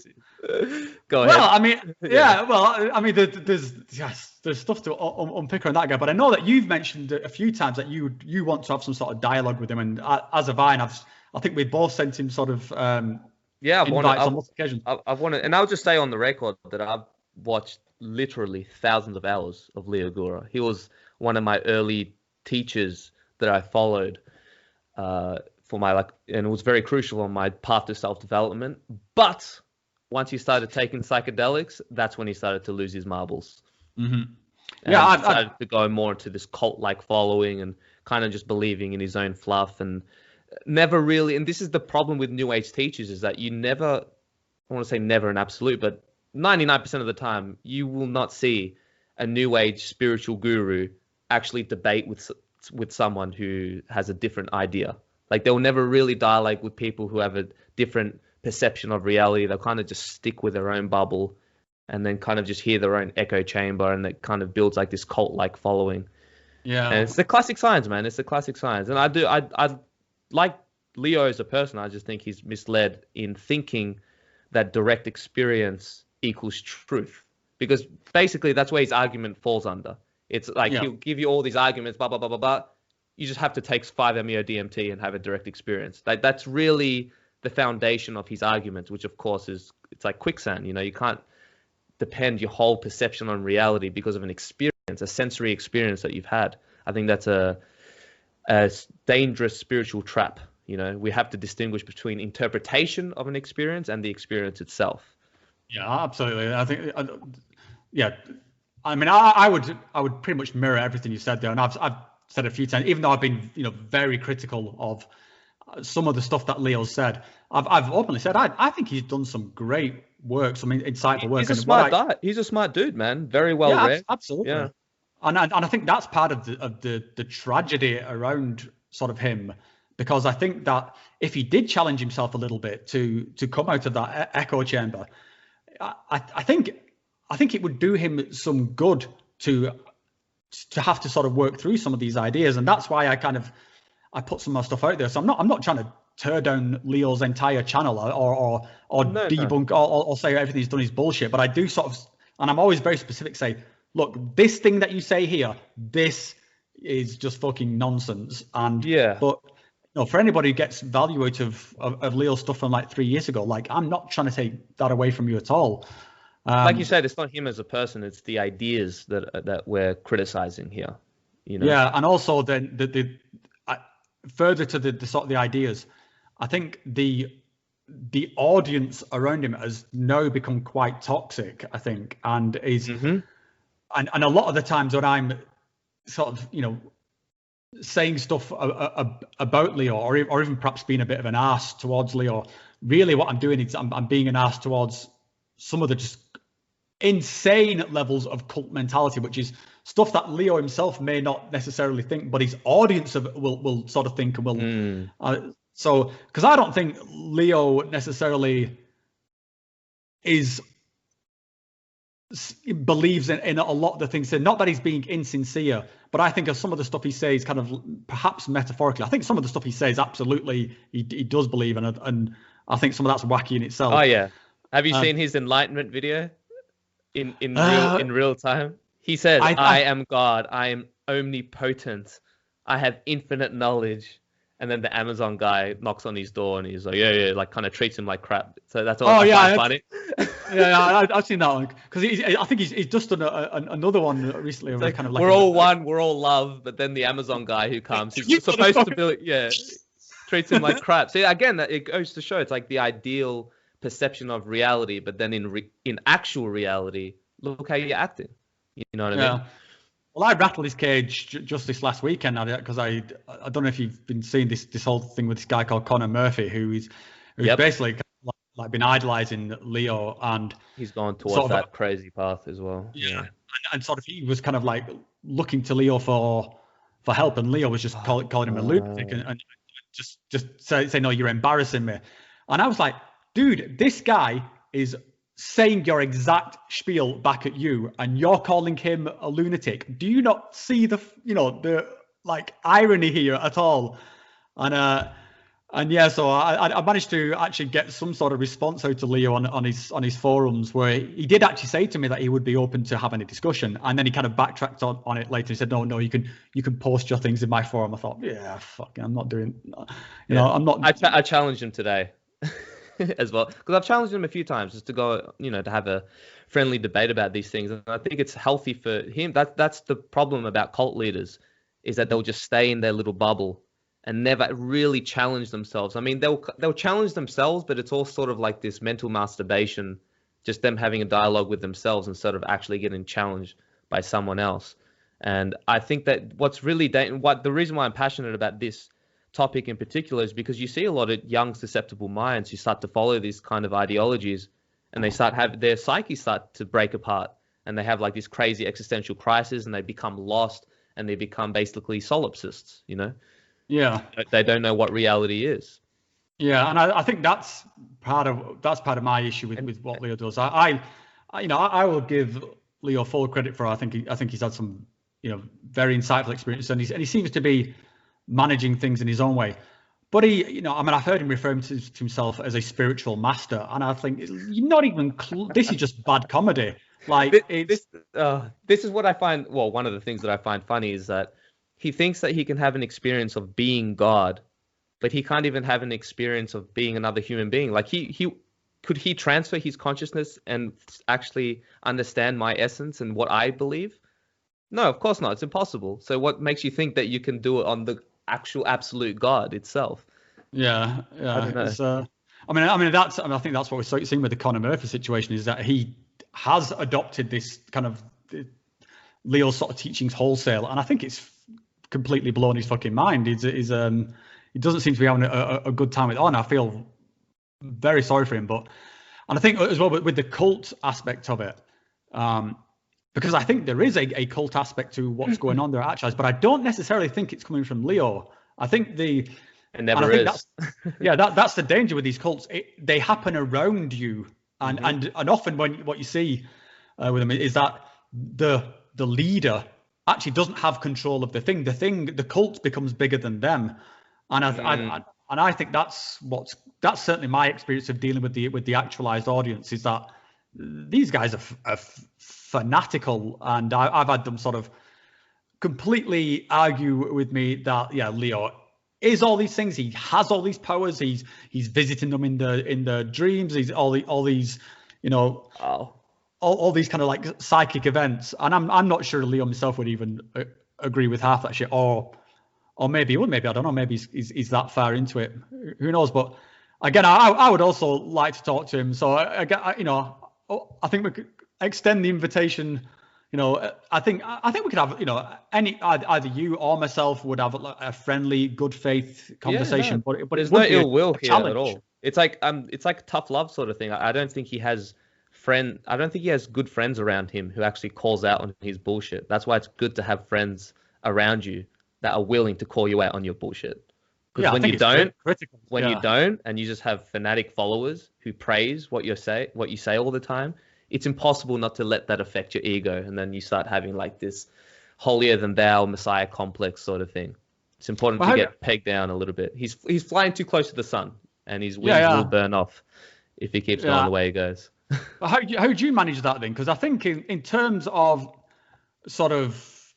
B: go ahead.
A: Well, I mean, there's stuff to unpick on that guy. But I know that you've mentioned a few times that you want to have some sort of dialogue with him, and as have I. And I think we both sent him sort of invites on multiple occasions.
B: I've wanted, and I'll just say on the record that I've watched literally thousands of hours of Leo Gura. He was one of my early teachers that I followed. For my and it was very crucial on my path to self-development. But once he started taking psychedelics, that's when he started to lose his marbles. And started to go more into this cult-like following and kind of just believing in his own fluff and never really. And this is the problem with New Age teachers, is that you never, I want to say never in absolute, but 99% of the time, you will not see a New Age spiritual guru actually debate with someone who has a different idea. Like they'll never really dialogue with people who have a different perception of reality. They'll kind of just stick with their own bubble and then kind of just hear their own echo chamber, and it kind of builds like this cult-like following. Yeah. And it's the classic signs, man. It's the classic signs. And I like Leo as a person. I just think he's misled in thinking that direct experience equals truth, because basically that's where his argument falls under. It's like he'll give you all these arguments, blah, blah, blah, blah, blah. You just have to take 5-MeO-DMT and have a direct experience. Like that's really the foundation of his arguments, which of course it's like quicksand. You know, you can't depend your whole perception on reality because of an experience, a sensory experience that you've had. I think that's a dangerous spiritual trap. You know, we have to distinguish between interpretation of an experience and the experience itself.
A: Yeah, absolutely. I think, I mean, I would pretty much mirror everything you said there, and I've said a few times, even though I've been, very critical of some of the stuff that Leo said. I've openly said I think he's done some great work, some insightful work.
B: He's a smart guy. He's a smart dude, man. Very well read.
A: Absolutely. Yeah. And I think that's part of the tragedy around sort of him, because I think that if he did challenge himself a little bit to come out of that echo chamber, I think it would do him some good to have to sort of work through some of these ideas. And that's why I put some more stuff out there. So I'm not trying to tear down Leo's entire channel or debunk or say everything he's done is bullshit. But I do sort of, and I'm always very specific, say, look, this thing that you say here, this is just fucking nonsense. And but for anybody who gets value out of Leo's stuff from like 3 years ago, like I'm not trying to take that away from you at all.
B: Like you said, it's not him as a person; it's the ideas that we're criticizing here.
A: Yeah, and also then the further to the sort of the ideas, I think the audience around him has now become quite toxic. I think, and is and a lot of the times when I'm sort of saying stuff about Leo, or even perhaps being a bit of an arse towards Leo, really what I'm doing is I'm being an arse towards some of the just insane levels of cult mentality, which is stuff that Leo himself may not necessarily think, but his audience will sort of think and will. So, because I don't think Leo necessarily believes in a lot of the things. Not that he's being insincere, but I think of some of the stuff he says kind of perhaps metaphorically. I think some of the stuff he says absolutely he does believe in, and I think some of that's wacky in itself.
B: Oh yeah. Have you seen his enlightenment video in real time? He says, I am God. I am omnipotent. I have infinite knowledge. And then the Amazon guy knocks on his door and he's like, yeah, like kind of treats him like crap. So that's all funny.
A: I've seen that one. Because I think he's just done another one recently.
B: Like, kind of like we're all one, we're all love. But then the Amazon guy who comes, he's supposed to be, treats him like crap. See, again, it goes to show it's like the ideal perception of reality, but then in actual reality, look how you're acting. You know what I mean?
A: Well, I rattled his cage just this last weekend because I don't know if you've been seeing this whole thing with this guy called Connor Murphy, who's basically like been idolizing Leo, and
B: he's gone towards that crazy path as well.
A: Yeah, and sort of he was kind of like looking to Leo for help, and Leo was just calling him a lunatic and just say no, you're embarrassing me. And I was like, dude, this guy is saying your exact spiel back at you, and you're calling him a lunatic. Do you not see the like irony here at all? And yeah, so I managed to actually get some sort of response out to Leo on his forums, where he did actually say to me that he would be open to having a discussion, and then he kind of backtracked on it later. He said, no, you can post your things in my forum. I thought, yeah, fucking, I'm not doing, I'm not.
B: I challenged him today as well, because I've challenged him a few times just to go, to have a friendly debate about these things, and I think it's healthy for him. That's the problem about cult leaders, is that they'll just stay in their little bubble and never really challenge themselves. I mean, they'll challenge themselves, but it's all sort of like this mental masturbation, just them having a dialogue with themselves instead of actually getting challenged by someone else. And I think that the reason why I'm passionate about this topic in particular is because you see a lot of young, susceptible minds who start to follow these kind of ideologies, and their psyche start to break apart, and they have like this crazy existential crisis, and they become lost, and they become basically solipsists,
A: Yeah,
B: they don't know what reality is.
A: Yeah, and I think that's part of my issue with what Leo does. I will give Leo full credit for. I think he's had some very insightful experience, and he seems to be managing things in his own way. But I've heard him refer to himself as a spiritual master, and I think you're not even. This is just bad comedy. Like
B: this is what I find. Well, one of the things that I find funny is that he thinks that he can have an experience of being God, but he can't even have an experience of being another human being. Like could he transfer his consciousness and actually understand my essence and what I believe? No, of course not. It's impossible. So what makes you think that you can do it on the actual absolute God itself?
A: Yeah.
B: I don't know.
A: I think that's what we're seeing with the Conor Murphy situation, is that he has adopted this kind of Leo sort of teachings wholesale, and I think it's completely blown his fucking mind. He doesn't seem to be having a good time with it. And I feel very sorry for him. And I think as well with the cult aspect of it, because I think there is a cult aspect to what's going on there actually, but I don't necessarily think it's coming from Leo. I think
B: it never is.
A: That's the danger with these cults. They happen around you, and often what you see with them is that the leader actually doesn't have control of the thing. The cult becomes bigger than them, and I think that's certainly my experience of dealing with the actualized audience, is that these guys are fanatical, and I've had them sort of completely argue with me that Leo is all these things. He has all these powers. He's visiting them in the dreams. He's all these all these kind of like psychic events, and I'm not sure Leo himself would even agree with half that shit, or maybe he would. Maybe I don't know. Maybe he's that far into it. Who knows? But again, I would also like to talk to him. So I think we could extend the invitation. I think we could have either you or myself would have a friendly, good faith conversation. But
B: there's no ill will here at all. It's like tough love sort of thing. I don't think he has good friends around him who actually calls out on his bullshit. That's why it's good to have friends around you that are willing to call you out on your bullshit. Because when you don't, and you just have fanatic followers who praise what you say all the time, it's impossible not to let that affect your ego, and then you start having like this holier than thou Messiah complex sort of thing. It's important to get pegged down a little bit. He's flying too close to the sun, and his wings will burn off if he keeps going the way he goes.
A: How do you manage that then? Because I think in terms of sort of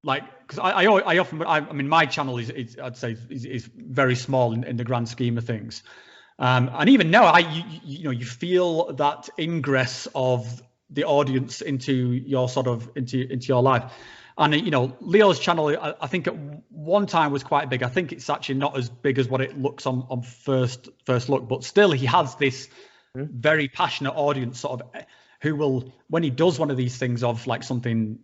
A: because I often my channel is I'd say is very small in the grand scheme of things, and even now you feel that ingress of the audience into your into your life, And Leo's channel, I think at one time was quite big. I think it's actually not as big as what it looks on first look, but still he has this very passionate audience sort of who will, when he does one of these things of like something,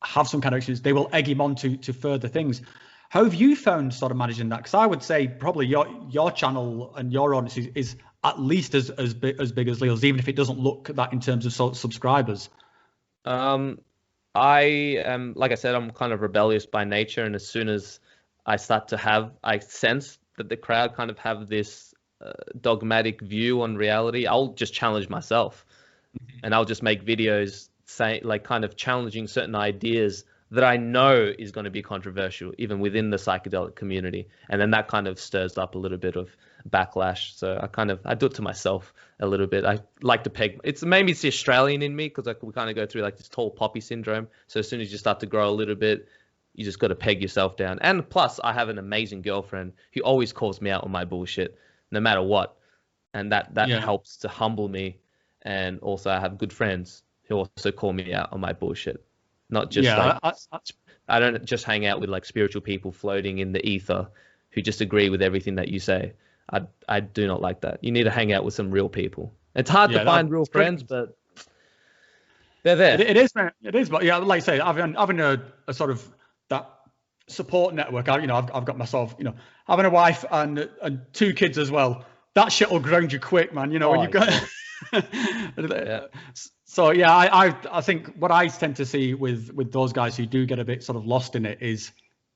A: have some kind of experience, they will egg him on to further things. How have you found sort of managing that? Because I would say probably your channel and your audience is at least as big as Leo's, even if it doesn't look that in terms of subscribers.
B: I am, like I said, I'm kind of rebellious by nature, and as soon as I sense that the crowd kind of have this dogmatic view on reality, I'll just challenge myself, and I'll just make videos kind of challenging certain ideas that I know is going to be controversial, even within the psychedelic community. And then that kind of stirs up a little bit of backlash. So I do it to myself a little bit. I like to peg. Maybe it's the Australian in me, because we kind of go through like this tall poppy syndrome. So as soon as you start to grow a little bit, you just got to peg yourself down. And plus, I have an amazing girlfriend who always calls me out on my bullshit, no matter what. And that helps to humble me. And also, I have good friends who also call me out on my bullshit. Not just I don't just hang out with like spiritual people floating in the ether who just agree with everything that you say. I do not like that. You need to hang out with some real people. It's hard to find real friends, but they're there.
A: It is, man. It is, but yeah, like I say, having a sort of that support network. I've got myself, having a wife and 2 kids as well. That shit will ground you quick, man. When you've got. Yeah. So yeah, I think what I tend to see with those guys who do get a bit sort of lost in it is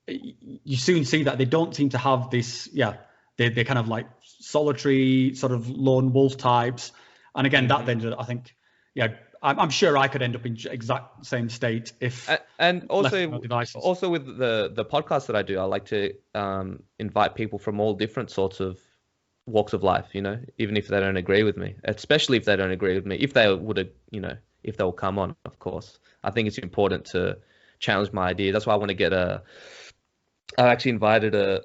A: you soon see that they don't seem to have this. Yeah, they're kind of like solitary sort of lone wolf types. And again, that then I think, I'm sure I could end up in exact same state if.
B: And also with the podcast that I do, I like to invite people from all different sorts of walks of life, even if they don't agree with me, especially if they don't agree with me, if they would, if they'll come on, of course. I think it's important to challenge my idea. That's why I want to get I actually invited a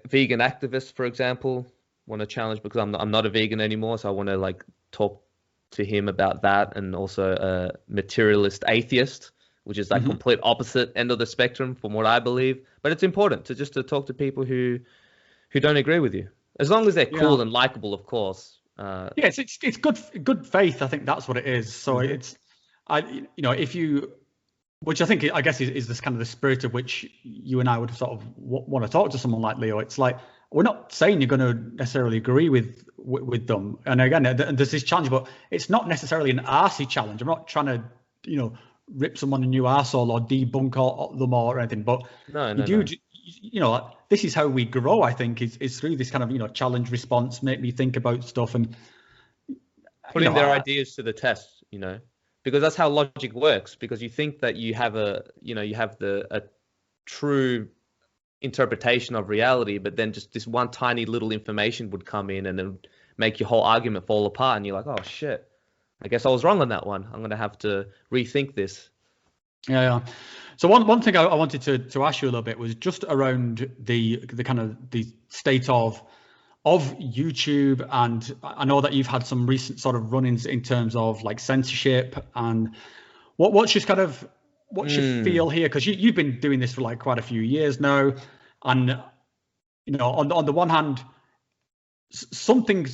B: vegan activist, for example, want to challenge, because I'm not a vegan anymore. So I want to like talk to him about that. And also a materialist atheist, which is like complete opposite end of the spectrum from what I believe. But it's important to talk to people who don't agree with you. As long as they're cool and likable, of course.
A: It's good faith. I think that's what it is. So it's, if you, which I guess is this kind of the spirit of which you and I would sort of want to talk to someone like Leo. It's like, we're not saying you're going to necessarily agree with them. And again, there's this challenge, but it's not necessarily an arsey challenge. I'm not trying to, rip someone a new arsehole or debunk them or anything. But this is how we grow, I think, is through this kind of, challenge response, make me think about stuff and
B: putting their ideas to the test, because that's how logic works. Because you think that you have a true interpretation of reality, but then just this one tiny little information would come in and then make your whole argument fall apart. And you're like, oh shit, I guess I was wrong on that one. I'm going to have to rethink this.
A: Yeah. So one thing I wanted to ask you a little bit was just around the kind of the state of YouTube, and I know that you've had some recent sort of run-ins in terms of like censorship, and what's your feel here, because you've been doing this for like quite a few years now, and on the one hand, something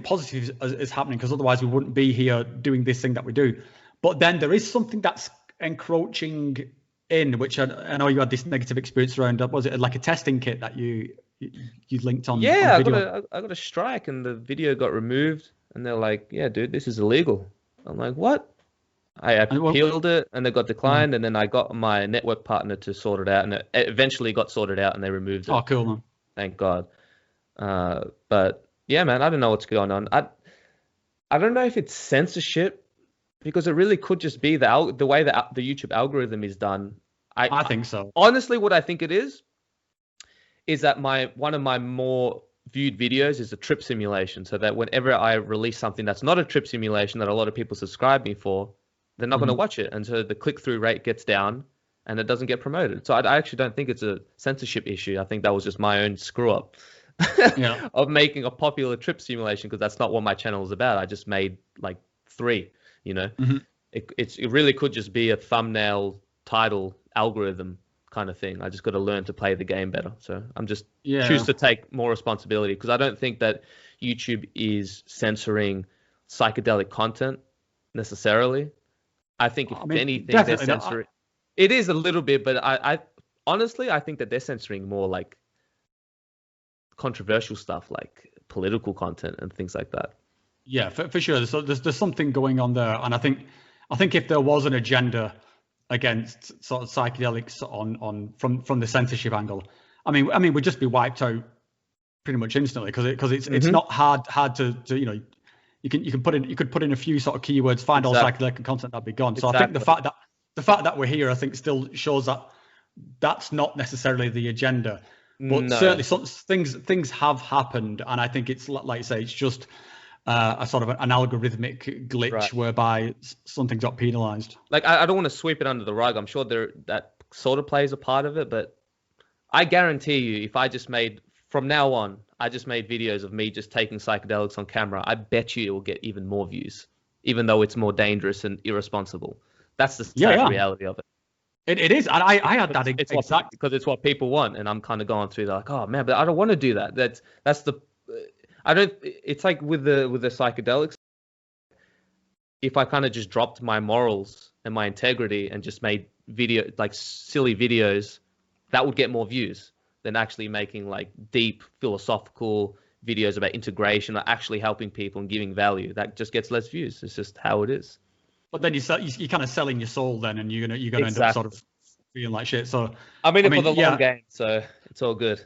A: positive is happening, because otherwise we wouldn't be here doing this thing that we do, but then there is something that's encroaching in, which I know you had this negative experience around. Was it like a testing kit that you linked on?
B: Yeah,
A: on
B: I got a strike and the video got removed, and they're like, "Yeah, dude, this is illegal." I'm like, "What?" I appealed it, and it got declined, and then I got my network partner to sort it out, and it eventually got sorted out, and they removed it.
A: Oh, cool, man!
B: Thank God. But yeah, man, I don't know what's going on. I don't know if it's censorship, because it really could just be the way that the YouTube algorithm is done.
A: I think so.
B: Honestly, what I think it is that one of my more viewed videos is a trip simulation, so that whenever I release something that's not a trip simulation that a lot of people subscribe me for, they're not going to watch it, and so the click-through rate gets down and it doesn't get promoted. So I actually don't think it's a censorship issue. I think that was just my own screw-up of making a popular trip simulation, because that's not what my channel is about. I just made like 3, it really could just be a thumbnail title algorithm kind of thing. I just got to learn to play the game better. So I'm just choose to take more responsibility, because I don't think that YouTube is censoring psychedelic content necessarily. I think if anything, they're censoring. It is a little bit, but I honestly, I think that they're censoring more like controversial stuff, like political content and things like that.
A: Yeah, for sure. So there's something going on there, and I think if there was an agenda against sort of psychedelics from the censorship angle, I mean, we'd just be wiped out pretty much instantly, because it's not hard to you could put in a few sort of keywords, find all psychedelic content, that'd be gone. So I think the fact that we're here, I think, still shows that that's not necessarily the agenda, but certainly some things have happened, and I think it's like you say, it's just a sort of an algorithmic glitch whereby something got penalized.
B: Like, I don't want to sweep it under the rug. I'm sure that sort of plays a part of it, but I guarantee you, if I just made, from now on, I just made videos of me just taking psychedelics on camera, I bet you it will get even more views, even though it's more dangerous and irresponsible. That's the reality of it.
A: It is, and I had that
B: exact, because it's what people want, and I'm kind of going through, like, oh man, but I don't want to do that. That's the I don't. It's like with the psychedelics. If I kind of just dropped my morals and my integrity and just made silly videos, that would get more views than actually making like deep philosophical videos about integration or actually helping people and giving value. That just gets less views. It's just how it is.
A: But then you're kind of selling your soul then, and you're gonna end up sort of feeling like shit. So
B: I mean for the long game, so it's all good.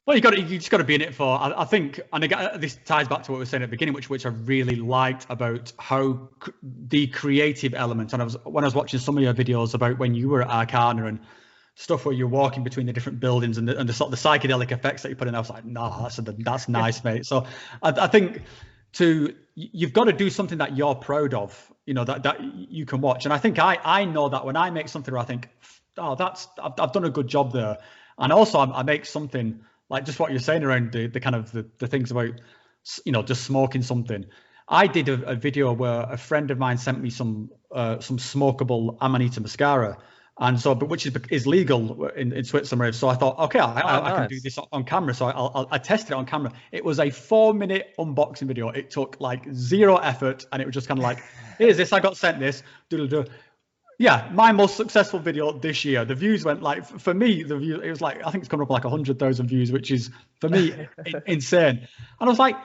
A: Well, you just got to be in it for. I think, and again, this ties back to what we were saying at the beginning, which I really liked about how the creative element. And when I was watching some of your videos about when you were at Arcana and stuff where you're walking between the different buildings and the sort of the psychedelic effects that you put in, I was like, no, that's nice, mate. So I think you've got to do something that you're proud of, that you can watch. And I think I know that when I make something where I think, oh, I've done a good job there, and also I make something like just what you're saying around the kind of the things about, just smoking something. I did a video where a friend of mine sent me some smokable Amanita muscara, and so, but which is legal in Switzerland. So I thought, okay, I can do this on camera. So I tested it on camera. It was a 4-minute unboxing video. It took like zero effort, and it was just kind of like, here's this, I got sent this. Yeah, my most successful video this year. The views went like, for me, it was like, I think it's coming up like 100,000 views, which is for me insane. And I was like,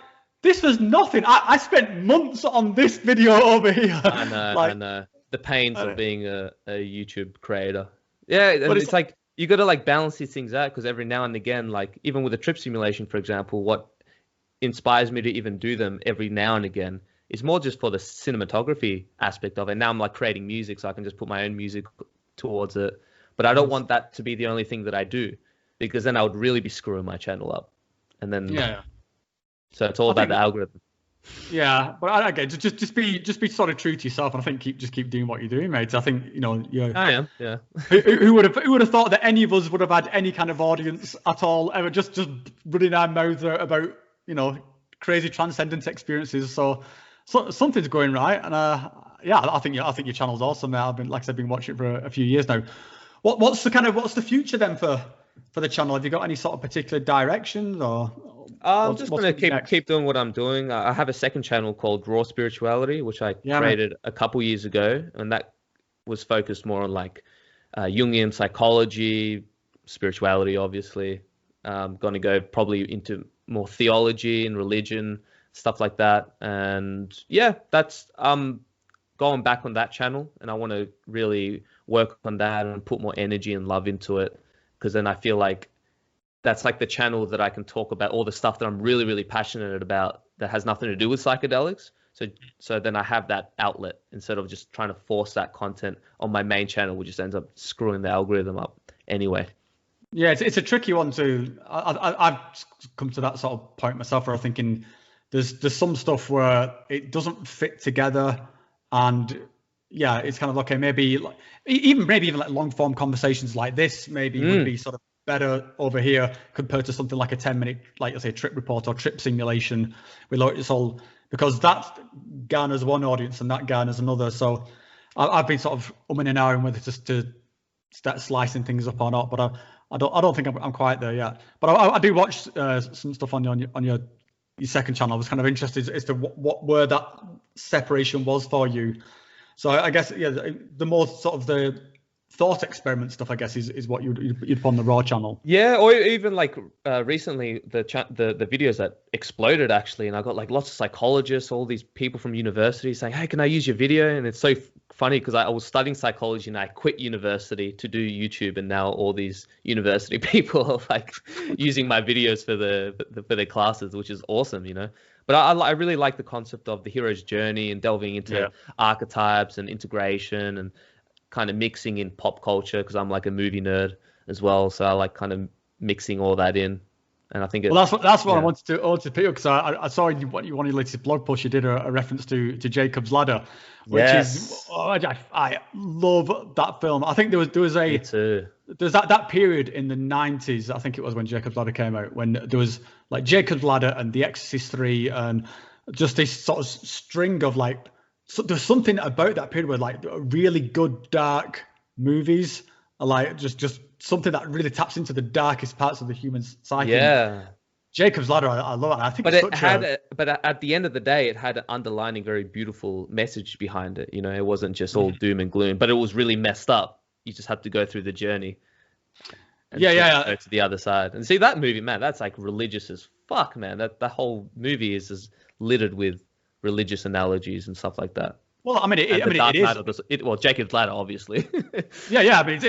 A: this was nothing. I spent months on this video over here.
B: I know. The pains of being a YouTube creator. Yeah, but it's like, you got to like balance these things out, because every now and again, like even with a trip simulation, for example, what inspires me to even do them every now and again, it's more just for the cinematography aspect of it. Now I'm like creating music, so I can just put my own music towards it. But I don't want that to be the only thing that I do, because then I would really be screwing my channel up. And then so it's all about the algorithm.
A: Yeah, but again, just be sort of true to yourself, and I think keep doing what you're doing, mate. I think
B: I am. Yeah.
A: who would have thought that any of us would have had any kind of audience at all ever? Just running our mouths out about crazy transcendent experiences. So something's going right, and I think your channel's awesome. I've been watching it for a few years now. What's the future then for the channel? Have you got any sort of particular directions, or?
B: I'm just gonna keep doing what I'm doing. I have a second channel called Raw Spirituality, which I created a couple years ago, and that was focused more on like Jungian psychology, spirituality, obviously. Going to go probably into more theology and religion, stuff like that. And yeah, that's going back on that channel, and I want to really work on that and put more energy and love into it, because then I feel like that's like the channel that I can talk about all the stuff that I'm really, really passionate about that has nothing to do with psychedelics. So then I have that outlet instead of just trying to force that content on my main channel, which just ends up screwing the algorithm up anyway.
A: Yeah, it's a tricky one too. I've come to that sort of point myself where I'm thinking there's some stuff where it doesn't fit together, and yeah, it's kind of okay. Maybe even like long form conversations like this maybe would be sort of better over here compared to something like a 10-minute, like let's say, trip report or trip simulation. It's all because that garners one audience and that garners another. So I've been sort of umming and ahhing whether just to start slicing things up or not, but I don't think I'm quite there yet. But I do watch some stuff on your second channel. I was kind of interested as to where that separation was for you. So I guess the more sort of the thought experiment stuff, I guess, is what you'd put on the Raw channel.
B: Yeah, or even like recently the videos that exploded actually, and I got like lots of psychologists, all these people from university saying, "Hey, can I use your video?" And it's so funny because I was studying psychology and I quit university to do YouTube, and now all these university people are like using my videos for their classes, which is awesome, you know. But I really like the concept of the hero's journey and delving into archetypes and integration and kind of mixing in pop culture, because I'm like a movie nerd as well, so I like kind of mixing all that in. And I think
A: that's what I wanted to pick up, because I saw in one of your latest blog posts you did a reference to Jacob's Ladder, which is I love that film. I think there was that period in the 90s, I think it was, when Jacob's Ladder came out, when there was like Jacob's Ladder and The Exorcist 3 and just this sort of string of like, so there's something about that period where like really good dark movies are like just something that really taps into the darkest parts of the human psyche.
B: Yeah.
A: Jacob's Ladder, I love it. I think,
B: but at the end of the day, it had an underlining, very beautiful message behind it. You know, it wasn't just all doom and gloom, but it was really messed up. You just had to go through the journey. And go to the other side and see that movie, man. That's like religious as fuck, man. That whole movie is littered with religious analogies and stuff like that.
A: Well, I mean, it is.
B: Well, Jacob's Ladder, obviously.
A: I mean,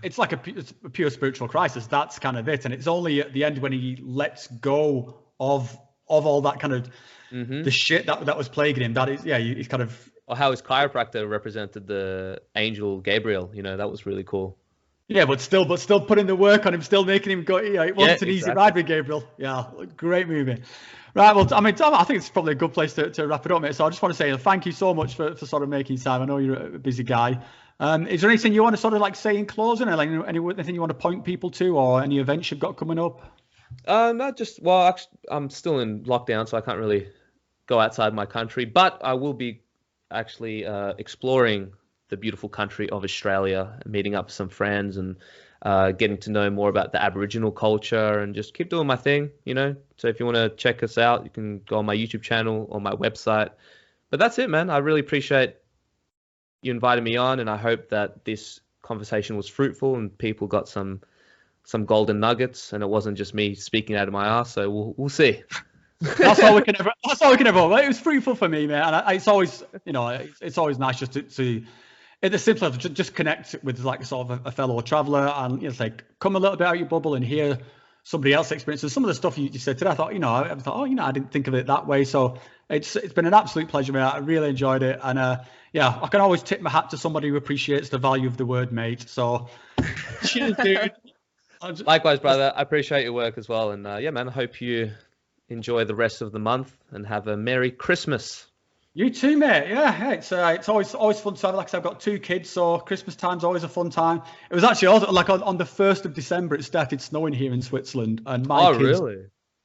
A: it's like a pure spiritual crisis. That's kind of it, and it's only at the end when he lets go of all that kind of the shit that was plaguing him. That is, he's kind of.
B: Or how his chiropractor represented the angel Gabriel. You know, that was really cool.
A: Yeah, but still putting the work on him, still making him go. It wasn't an easy ride with Gabriel. Yeah, great movie. Right, well, I mean, Tom, I think it's probably a good place to wrap it up, mate. So I just want to say thank you so much for sort of making time. I know you're a busy guy. Is there anything you want to sort of like say in closing, or like anything you want to point people to, or any events you've got coming up?
B: No, actually, I'm still in lockdown, so I can't really go outside my country. But I will be actually exploring the beautiful country of Australia, meeting up with some friends and getting to know more about the Aboriginal culture, and just keep doing my thing, you know. So if you want to check us out, you can go on my YouTube channel or my website. But that's it, man. I really appreciate you inviting me on, and I hope that this conversation was fruitful and people got some golden nuggets, and it wasn't just me speaking out of my ass. So we'll see.
A: That's all we can ever. That's all we can ever. It was fruitful for me, man. And it's always, it's always nice just to at the simple level, just connect with like sort of a fellow traveler, and it's like come a little bit out your bubble and hear somebody else's experiences. Some of the stuff you said today, I thought, I didn't think of it that way. So it's been an absolute pleasure, mate. I really enjoyed it, and I can always tip my hat to somebody who appreciates the value of the word mate. So cheers, dude.
B: Likewise, brother. I appreciate your work as well, and man, I hope you enjoy the rest of the month and have a Merry Christmas.
A: You too, mate. Yeah, it's always fun to have. Like I said, I've got 2 kids, so Christmas time's always a fun time. It was actually also like on the 1st of December, it started snowing here in Switzerland, and my kids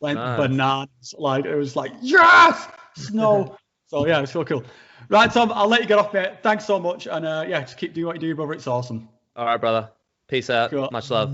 A: went bananas. Like it was like, yes, snow. So yeah, it's so cool. Right, Tom, I'll let you get off, mate. Thanks so much, and just keep doing what you do, brother. It's awesome.
B: All right, brother. Peace out. Cool. Much love.